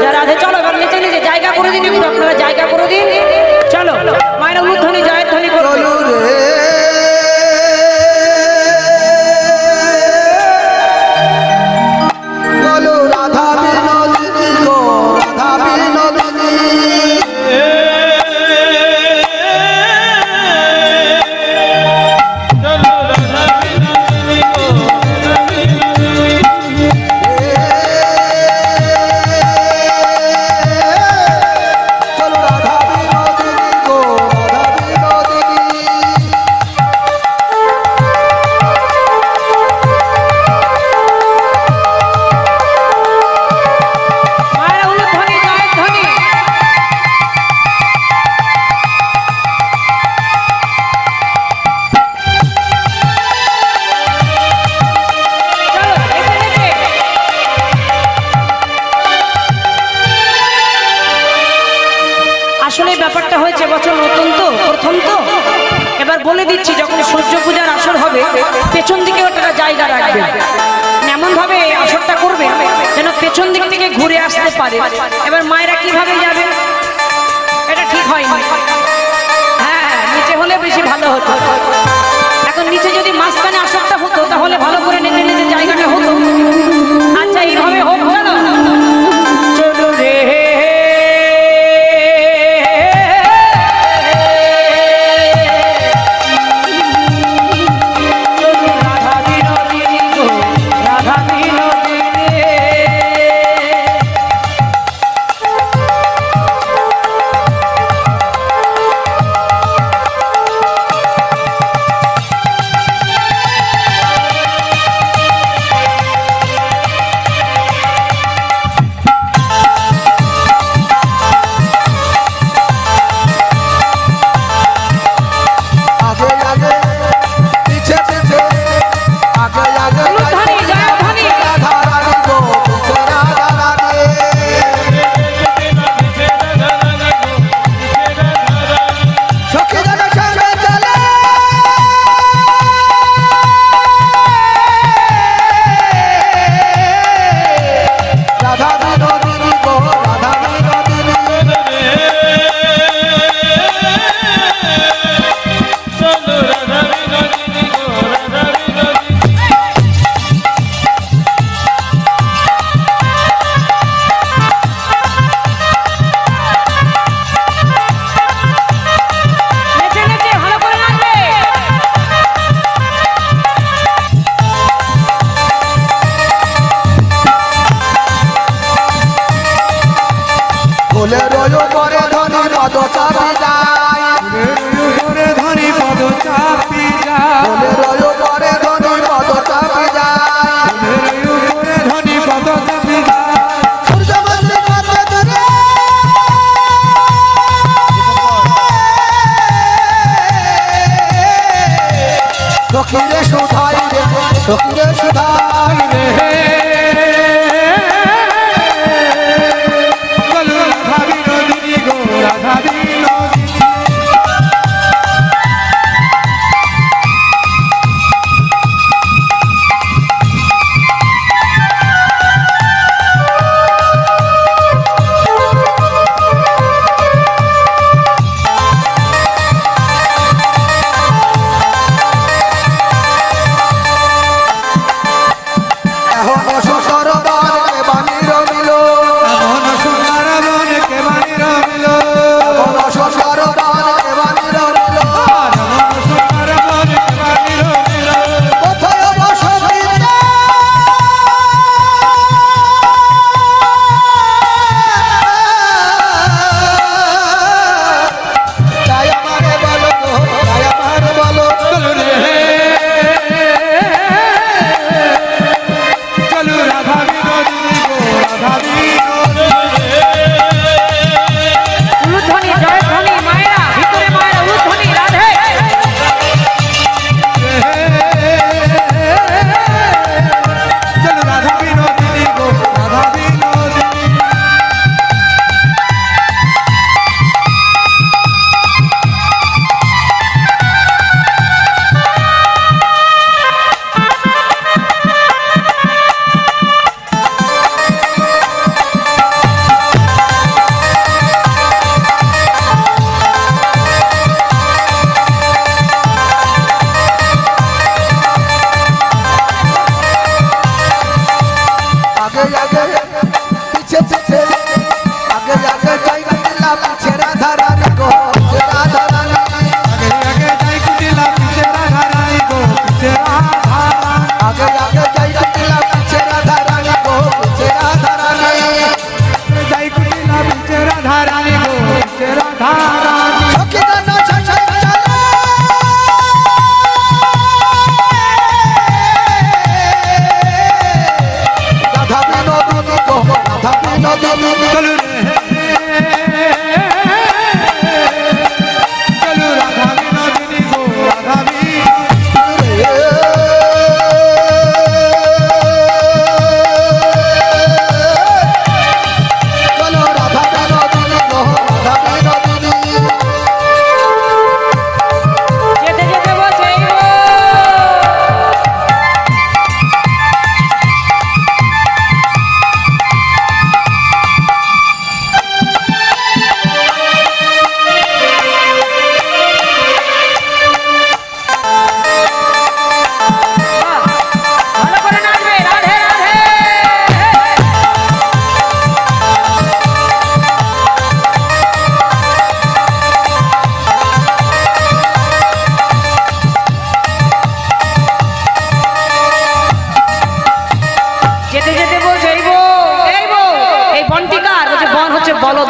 যারা রাধে চলো এবার নিচে নিচে জায়গা করে দিন, একটু আপনারা জায়গা করে দিন। চলো মায়েরা উলুধ্বনি জয়ধ্বনি করবেন। বছর নতুন তো, প্রথম তো, এবার বলে দিচ্ছি যখন সূর্য পূজার আসর হবে পেছন দিকে ওটা জায়গা রাখবে, এমন ভাবে আসরটা করবে যেন পেছন দিক থেকে ঘুরে আসতে পারে। এবার মায়েরা কিভাবে যাবে এটা ঠিক হয়নি। হ্যাঁ, নিচে হলে বেশি ভালো হতো। এখন নিচে যদি মাঝখানে আসরটা হতো তাহলে ভালো করে নিচে নিচে জায়গাটা হতো। আচ্ছা, এইভাবে হোক। চলো রে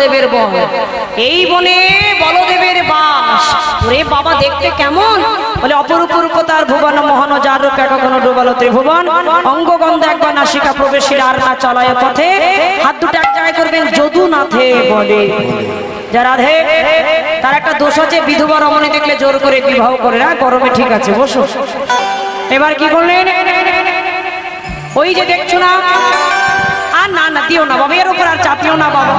বলদেবের বন, এই বনে বলদেবের বাস। ওরে বাবা দেখতে কেমন? বলে অপরূপ রূপতার ভুবন মোহন, যার রূপ কখনো ডুবালো ত্রিভুবন। অঙ্গগন্ধ একবার নাসিকা প্রবেশীর, আর না চলায় পথে। হাত দুটো এক জায়গায় করবেন যদুনাথে বলে। যা রাধে, তার একটা দোষ আছে, বিধবা রমণী দেখলে জোর করে বিবাহ করে না। গরমে ঠিক আছে, বসো। এবার কি করলেন? ওই যে দেখছো না, আর না না দিও না বাবা, এর উপর আর চাপিও না বাবা।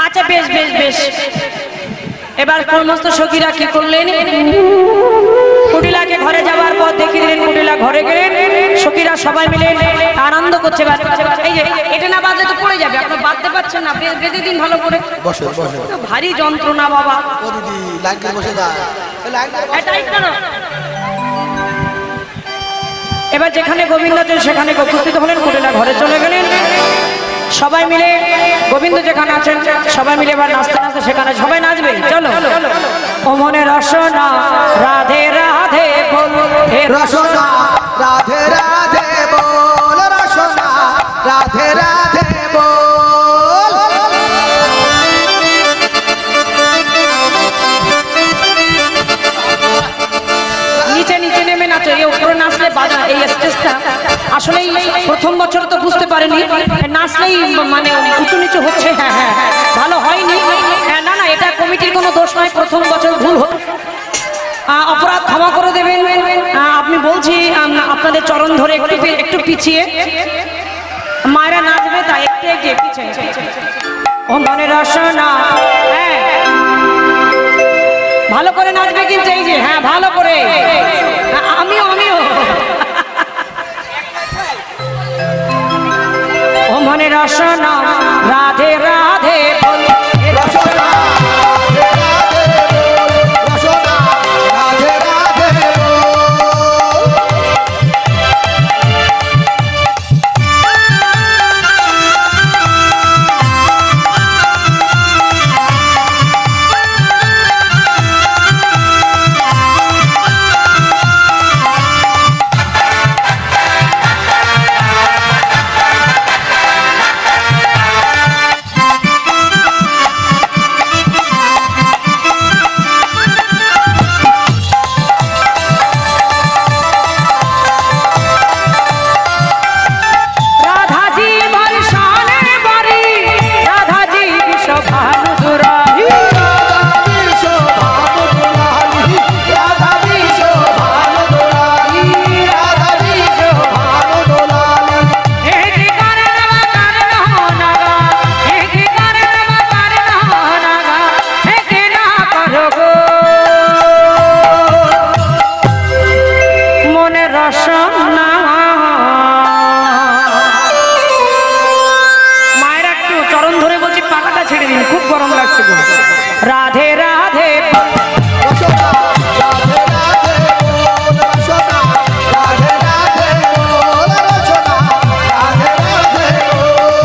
আচ্ছা বেশ বেশ বেশ। এবার সমস্ত সখীরা কি করলেন? কুটিলাকে ঘরে যাওয়ার পর দেখে দিলেন কুটিলা ঘরে গেলেন, সখীরা সবাই মিলে আনন্দ করছে। এই যে এটা না বাজলে তো পড়ে যাবে, আপনি বাঁধতে পারছেন না, বেঁধে দিন ভালো করে। বসে বসে ভারী যন্ত্রণা বাবা। ও দিদি লাইন করে বসে যা। এবার যেখানে গোবিন্দ আছেন সেখানে উপস্থিত হলেন, কুটিলা ঘরে চলে গেলেন। সবাই মিলে গোবিন্দ যেখানে আছেন সবাই মিলে এবার নাচতে নাচতে সেখানে সবাই নাচবে। চলো ও মনে রসনা রাধে রাধে বল, হে রসনা রাধে রাধে বল, রসনা রাধে রাধে বল। নিচে নিচে নেমে নাচো, এই উপরে নাচলে বাজা। এই স্টেজটা আসলে প্রথম বছর তো বুঝতে পারেনি, নাচলেই মানে উঁচু নিচু হচ্ছে। হ্যাঁ হ্যাঁ ভালো হয়নি। না না এটা কমিটির কোনো দোষ নয়, প্রথম বছর ভুল হতো, অপরাধ ক্ষমা করে দেবেন। আপনি বলছি আপনাদের চরণ ধরে একটু পিছিয়ে মায়েরা নাচবে, তাই একটু এগিয়ে পিছিয়ে। ও মনে রসনা, হ্যাঁ ভালো করে নাচবে কিন্তু, এই যে হ্যাঁ ভালো করে। আমিও ও মনে রসনা রাধে রাধে বল, রসনা রাধে রাধে বল, রসনা রাধে রাধে বল। রাধে রাধে রসনা রাধে রাধে বল, রসনা রাধে রাধে বল, রসনা রাধে রাধে বল।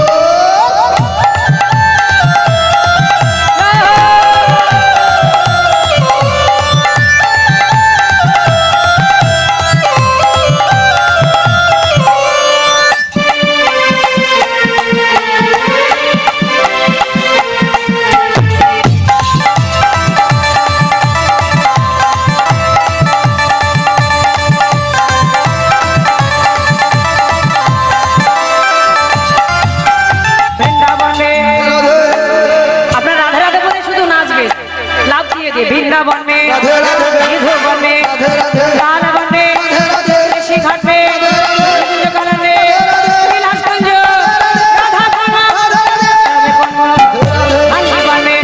वृंदावन में राधे राधे मधुबन में राधे राधे कानवन में राधे राधे ऋषि घाट में कुंजकरण में कैलाशगंज राधा खाना हनुमान में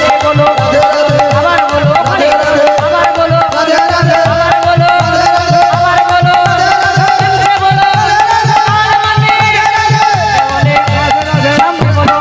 से बोलो आवार बोलो आवार बोलो आवार बोलो आवार बोलो से बोलो कानवन में बोले शाम में बोलो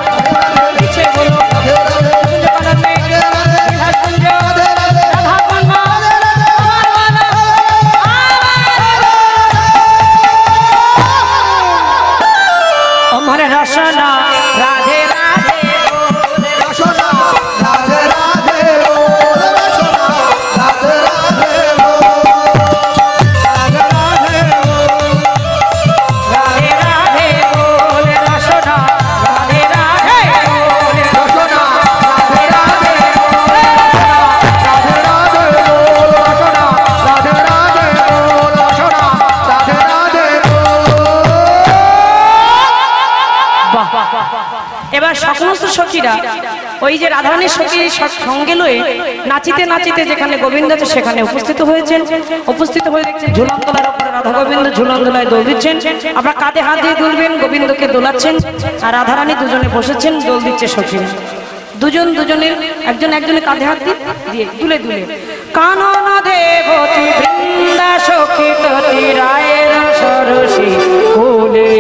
সখীরা ওই যে রাধারানীর সখী সঙ্গে লয়ে নাচিতে নাচিতে যেখানে গোবিন্দ আছে সেখানে উপস্থিত হয়েছেন। উপস্থিত হয়ে দেখছেন ঝুলন দোলার উপরে রাধা গোবিন্দ ঝুলন দোলায় দোল দিচ্ছেন। আপনারা কাঁধে হাত দিয়ে দুলবেন, গোবিন্দকে দোলাচ্ছেন, আর রাধারানী দুজনে বসেছেন, দোল দিচ্ছে সখীরা। দুজন দুজনের একজন একজনের কাঁধে হাত দিয়ে দুলে দুলে কানন দেবতী বৃন্দা সখী ততি রায়ের সরসী কোলে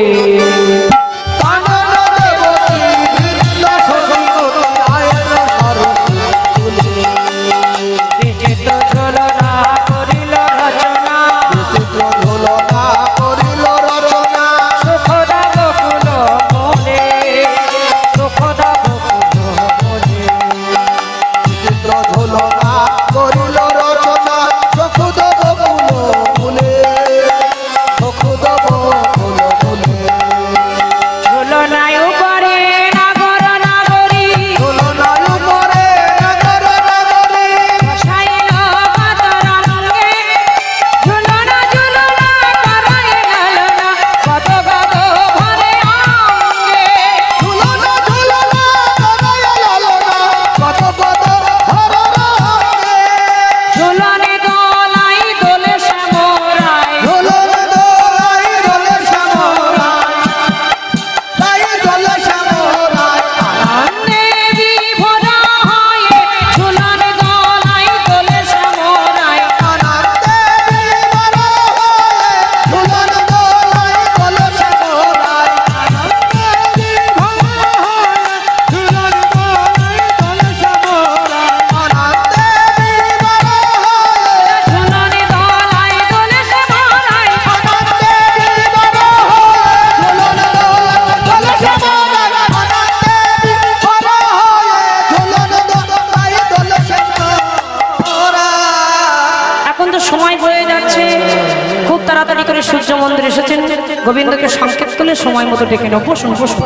সূর্য মন্দির এসেছেন, গোবিন্দকে সংকেত করলে সময় মতো ডেকে নেব। বসুন বসুন।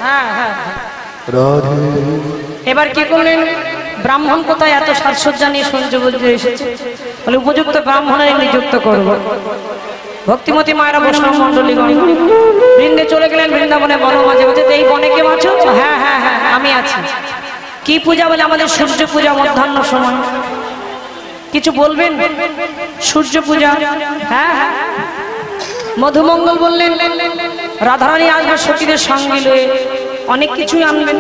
হ্যাঁ হ্যাঁ এবার কি করলেন, ব্রাহ্মণ কোথায় এত সাজসজ্জা নিয়ে সূর্য মন্দিরে এসেছে, বলে উপযুক্ত ব্রাহ্মণের নিযুক্ত করব। ভক্তিমতী মায়েরা বৈষ্ণব মন্ডলী বৃন্দে চলে গেলেন বৃন্দাবনে। বনো মাঝে মাঝে এই বনে কে আছো? হ্যাঁ হ্যাঁ হ্যাঁ আমি আছি। কি পূজা? বলে আমাদের সূর্য পূজা মধ্যাহ্ন সময়। কিছু বলবেন? সূর্য পূজা। হ্যাঁ হ্যাঁ। মধুমঙ্গল বললেন রাধারানী আসবে সখীদের সঙ্গে লয়ে, অনেক কিছুই আনবেন,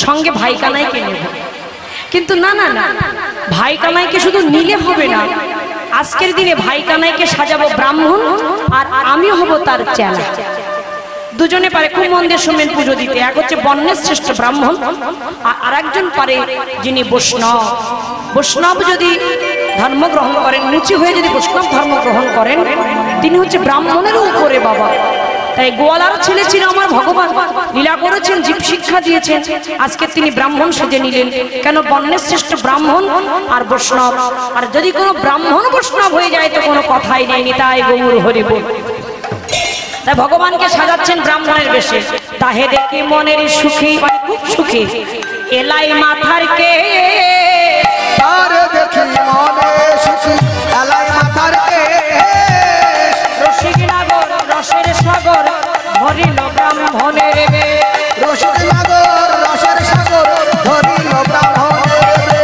সঙ্গে ভাই কানাইকে নেব। কিন্তু না না না, ভাই কানাইকে শুধু নিলে হবে না, আজকের দিনে ভাই কানাইকে সাজাবো ব্রাহ্মণ, আর আমি হব তার চেলা। দুজনে পারে খুব মন দিয়ে শুনবেন পুজো দিতে। এক হচ্ছে বর্ণের শ্রেষ্ঠ ব্রাহ্মণ, আর একজন পারে যিনি বৈষ্ণব। বৈষ্ণব যদি ধর্ম গ্রহণ করেন, নিচু হয়ে যদি বৈষ্ণব ধর্ম গ্রহণ করেন, তিনি হচ্ছে ব্রাহ্মণের উপরে বাবা। তাই গোয়ালার ছেলে ছিল আমার ভগবান, লীলা করেছেন, জীব শিক্ষা দিয়েছেন, আজকে তিনি ব্রাহ্মণ সেজে নিলেন। কেন? বর্ণের শ্রেষ্ঠ ব্রাহ্মণ আর বৈষ্ণব। আর যদি কোনো ব্রাহ্মণ বৈষ্ণব হয়ে যায় তো কোনো কথাই নেই, নিতাই গৌর হরি বল। তাই ভগবানকে সাজাচ্ছেন ব্রাহ্মণের বেশে। তাহে দেখি মনের সুখী, খুব সুখী এলাই মাথার কে, দেখি মনে সুখী এলাই মাথার কে, রসিক নাগর রসের সাগর ভরিল ব্রাহ্মণের বে, রসিক নাগর রসের সাগর ধরিল ব্রাহ্মণের বে,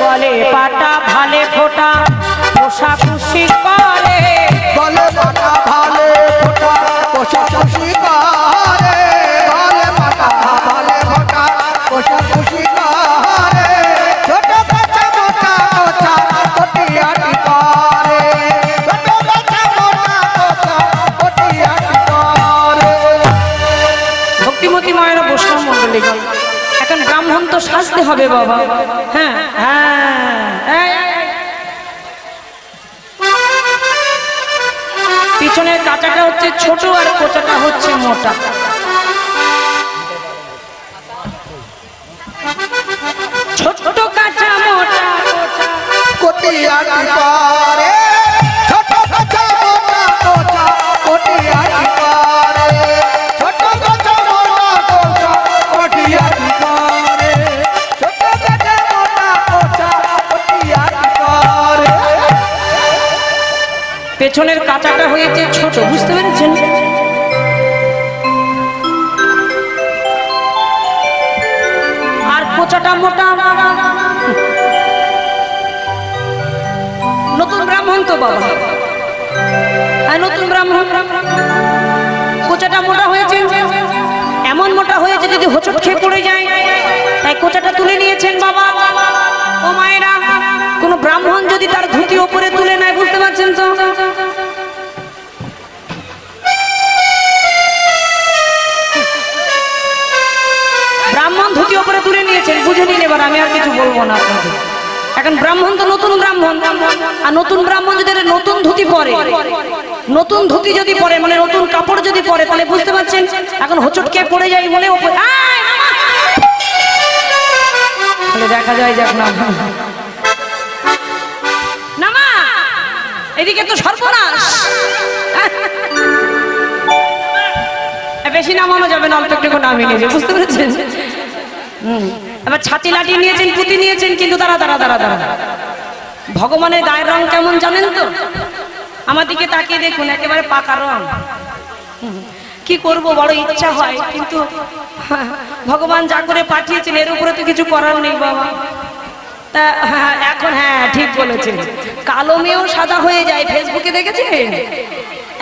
বলে পাটা ভালে ফোটা পোষা খুশি করে, বলে পাটা ভালে ফোটা পোষা খুশি করে, বলে পাটা ভালে ফোটা পোষা খুশি করে, ছোট বাচ্চা মোটা মোটা কটিয়াটি করে, ছোট বাচ্চা মোটা মোটা কটিয়াটি করে। ভক্তিমতী মায়েরা বৈষ্ণব মন্ডলী গণ, এখন ব্রাহ্মণ তো সাজতে হবে বাবা। হ্যাঁ হ্যাঁ, পিছনের কাঁচাটা হচ্ছে ছোট আর কোচাটা হচ্ছে মোটা। ছোট কাঁচা মোটা কটিয়াটি করে, ছোট কাঁচা মোটা মোটা কটিয়াটি করে, ছোট কাঁচা মোটা মোটা কটিয়াটি করে, ছোট কাঁচা মোটা মোটা কটিয়াটি করে। পেছনের কাঁচাটা হয়েছে ছোট, বুঝতে পেরেছেন? তো বাবা, নতুন ব্রাহ্মণ, কোচাটা মোটা হয়েছে, এমন মোটা হয়েছে যদি হোঁচট খেয়ে পড়ে যায়, তাই কোচাটা তুলে নিয়েছেন বাবা। ও মায়েরা, কোন ব্রাহ্মণ যদি তার ধুতি ওপরে তুলে নেয়, বুঝতে পারছেন তো, ব্রাহ্মণ ধুতি ওপরে তুলে নিয়েছেন, বুঝে নিন। এবার আমি আর কিছু বলবো না আপনাদের। এখন ব্রাহ্মণ তো নতুন ব্রাহ্মণ, আর নতুন ব্রাহ্মণ যদি নতুন ধুতি পরে, নতুন ধুতি যদি পরে মানে নতুন কাপড় যদি পরে, তাহলে বুঝতে পারছেন এখন হোঁচট খেয়ে পড়ে যায় বলে দেখা যায় যাক না নামা, এদিকে তো সর্বনাশ। বেশি নামানো যাবে না, অল্প একটু নামিয়ে নিয়েছে, বুঝতে পেরেছেন। এবার ছাতি লাঠি নিয়েছেন, পুঁতি নিয়েছেন, কিন্তু দাঁড়া দাঁড়া দাঁড়া দাঁড়া, ভগবানের গায়ের রং কেমন জানেন তো? আমার দিকে তাকিয়ে দেখুন, একেবারে পাকা রং। কি করব, বড় ইচ্ছা হয়, কিন্তু ভগবান যা করে পাঠিয়েছেন এর উপরে তো কিছু করার নেই বাবা। তা এখন হ্যাঁ ঠিক বলেছেন, কালো মেয়েও সাদা হয়ে যায়, ফেসবুকে দেখেছেন?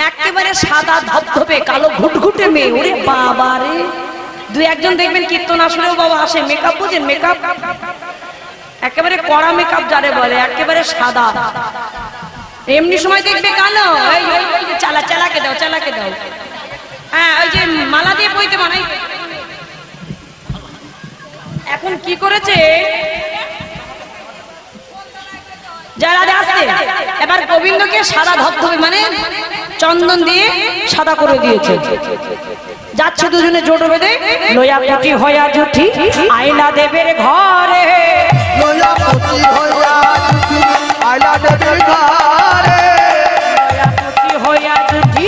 একেবারে সাদা ধবধবে কালো ঘুটঘুটে মেয়ে, ওরে বাবা রে। দুই একজন দেখবেন কীর্তন আসলেও বাবা আসে, মেকআপ বোঝেন, মেকআপ একেবারে কড়া মেকআপ যারে বলে, একেবারে সাদা। এমনি সময় দেখবে কালো, চালা চালাকে দাও, চালাকে দাও, হ্যাঁ ওই যে মালা দিয়ে বইতে বানাই। এখন কি করেছে যারা আসতে, এবার গোবিন্দকে সাদা ধবধবে মানে চন্দন দিয়ে সাদা করে দিয়েছে। যাচ্ছে দুজনে জোট বেঁধে, লয়া পুটি হয়া জুঠি আইলা দেবের ঘরে, লয়া পুটি হয়া জুঠি আইলা দেবের ঘরে, লয়া পুটি হয়া জুঠি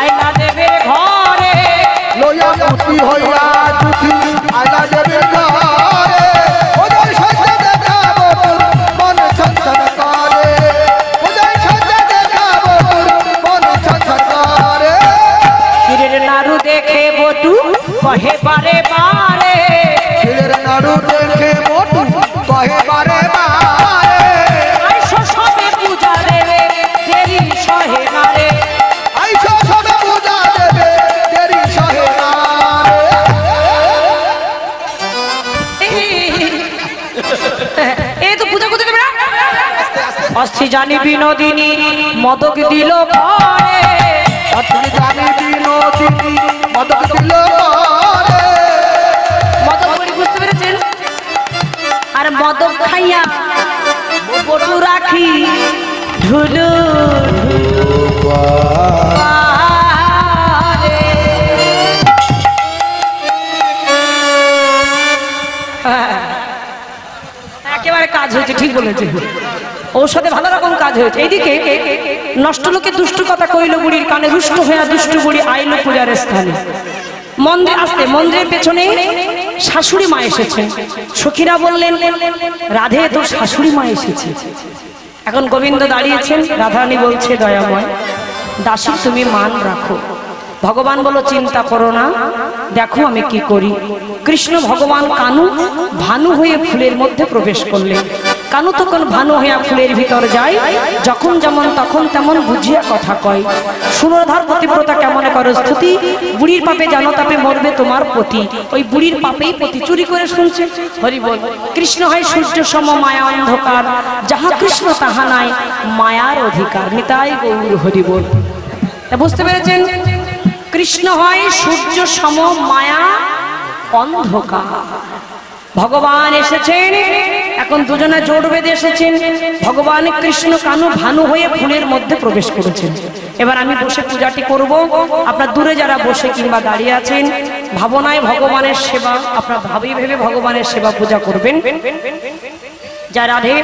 আইলা দেবের ঘরে, লয়া পুটি হয়া জুঠি আইলা দেবের ঘরে। ওদের সাথে দেখাবো মন ছনছন করে, ওদের সাথে দেখাবো মন ছনছন করে। ক্ষীরের নাড়ু দেখে বটু কহে বারে বারে, ক্ষীরের নাড়ু দেখে বটু কহে বারে বারে, আইসো সবে পূজা দেবে দেরি সহে মারে, আইসো সবে পূজা দেবে দেরি সহে মারে। এই তো পূজা করতে দেবে না। অস্থি জানি বিনোদিনী মদক দিল পরে, অস্থি জানি বিনোদিনী মদক দিল পরে, মদক করে বুঝতে পেরেছেন? আর মদক খাইয়া বটু রাখি ঢুলু পারে। একেবারে কাজ হয়েছে, ঠিক বলেছে, ঔষধে ভালো রকম কাজ হয়েছে। এইদিকে নষ্ট লোকে দুষ্টু কথা কইল বুড়ির কানে, রুষ্ট হইয়া দুষ্টু বুড়ি আইল পূজার স্থানে। মন্দির আসতে, মন্দিরের পেছনে শাশুড়ি মা এসেছে। সখীরা বললেন, রাধে তোর শাশুড়ি মা এসেছে। এখন গোবিন্দ দাঁড়িয়েছেন, রাধারানী বলছে, দয়াময় দাসী তুমি মান রাখো। ভগবান বলো, চিন্তা করো না, দেখো আমি কি করি। কৃষ্ণ ভগবান কানু ভানু হয়ে ফুলের মধ্যে প্রবেশ করলেন। কানু তখন ভানু হইয়া ফুলের ভিতর যায়, যখন যেমন তখন তেমন বুঝিয়া কথা কয়। সুরধার পতিব্রতা কেমন করো স্তুতি, বুড়ির পাপে জানো তাপে মরবে তোমার পতি। ওই বুড়ির পাপেই পতি চুরি করে শুনছে। হরি বল। কৃষ্ণ হয় সূর্য সম মায়া অন্ধকার, যাহা কৃষ্ণ তাহা নাই মায়ার অধিকার। নিতাই গৌর হরি বল। বুঝতে পেরেছেন? কৃষ্ণ হয় সূর্য সম মায়া অন্ধকার। ভগবান এসেছেন, এখন দুজনে জোট বেঁধে এসেছেন। ভগবান কৃষ্ণ কানু ভানু হয়ে ফুলের মধ্যে প্রবেশ করেছেন। এবার আমি বসে পূজাটি করব। আপনার দূরে যারা বসে কিংবা দাঁড়িয়ে আছেন, ভাবনায় ভগবানের সেবা, আপনার ভাবি ভেবে ভগবানের সেবা পূজা করবেন। জয় রাধে।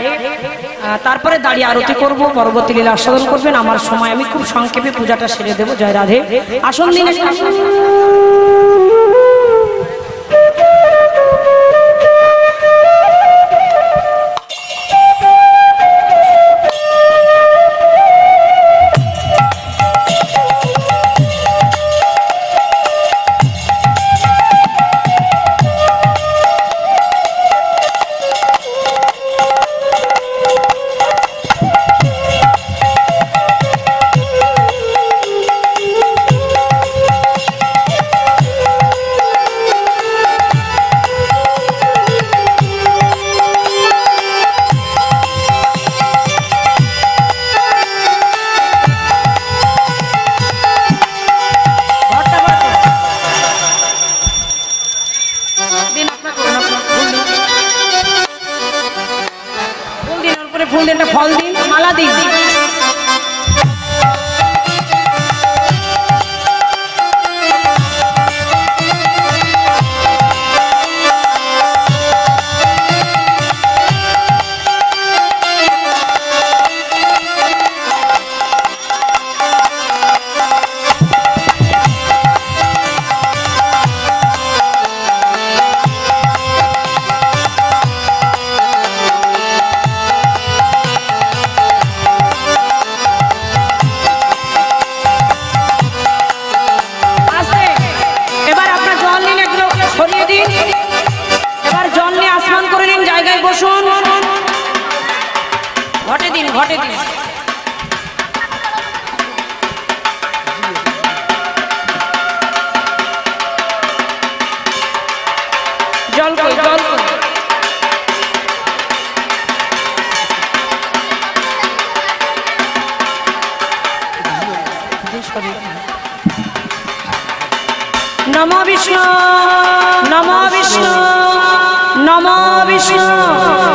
তারপরে দাঁড়িয়ে আরতি করব, পরবর্তী লীলা আস্বাদন করবেন। আমার সময়, আমি খুব সংক্ষেপে পূজাটা সেরে দেবো। জয় রাধে। আসন দিন। আসমানে ফুল দিয়ে একটা ফল দিন, মালা দিন। ঘটে দিন, ঘটে দিন। জল কই, জল কই। নমো বিষ্ণু, নমো বিষ্ণু, নমো বিষ্ণু।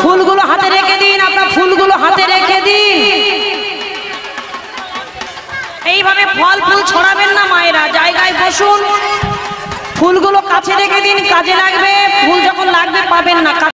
ফুলগুলো হাতে রেখে দিন, আপনার ফুলগুলো হাতে রেখে দিন। এইভাবে ফল ফুল ছড়াবেন না মায়েরা, জায়গায় বসুন। ফুলগুলো কাছে রেখে দিন, কাজে লাগবে। ফুল যখন লাগবে পাবেন না।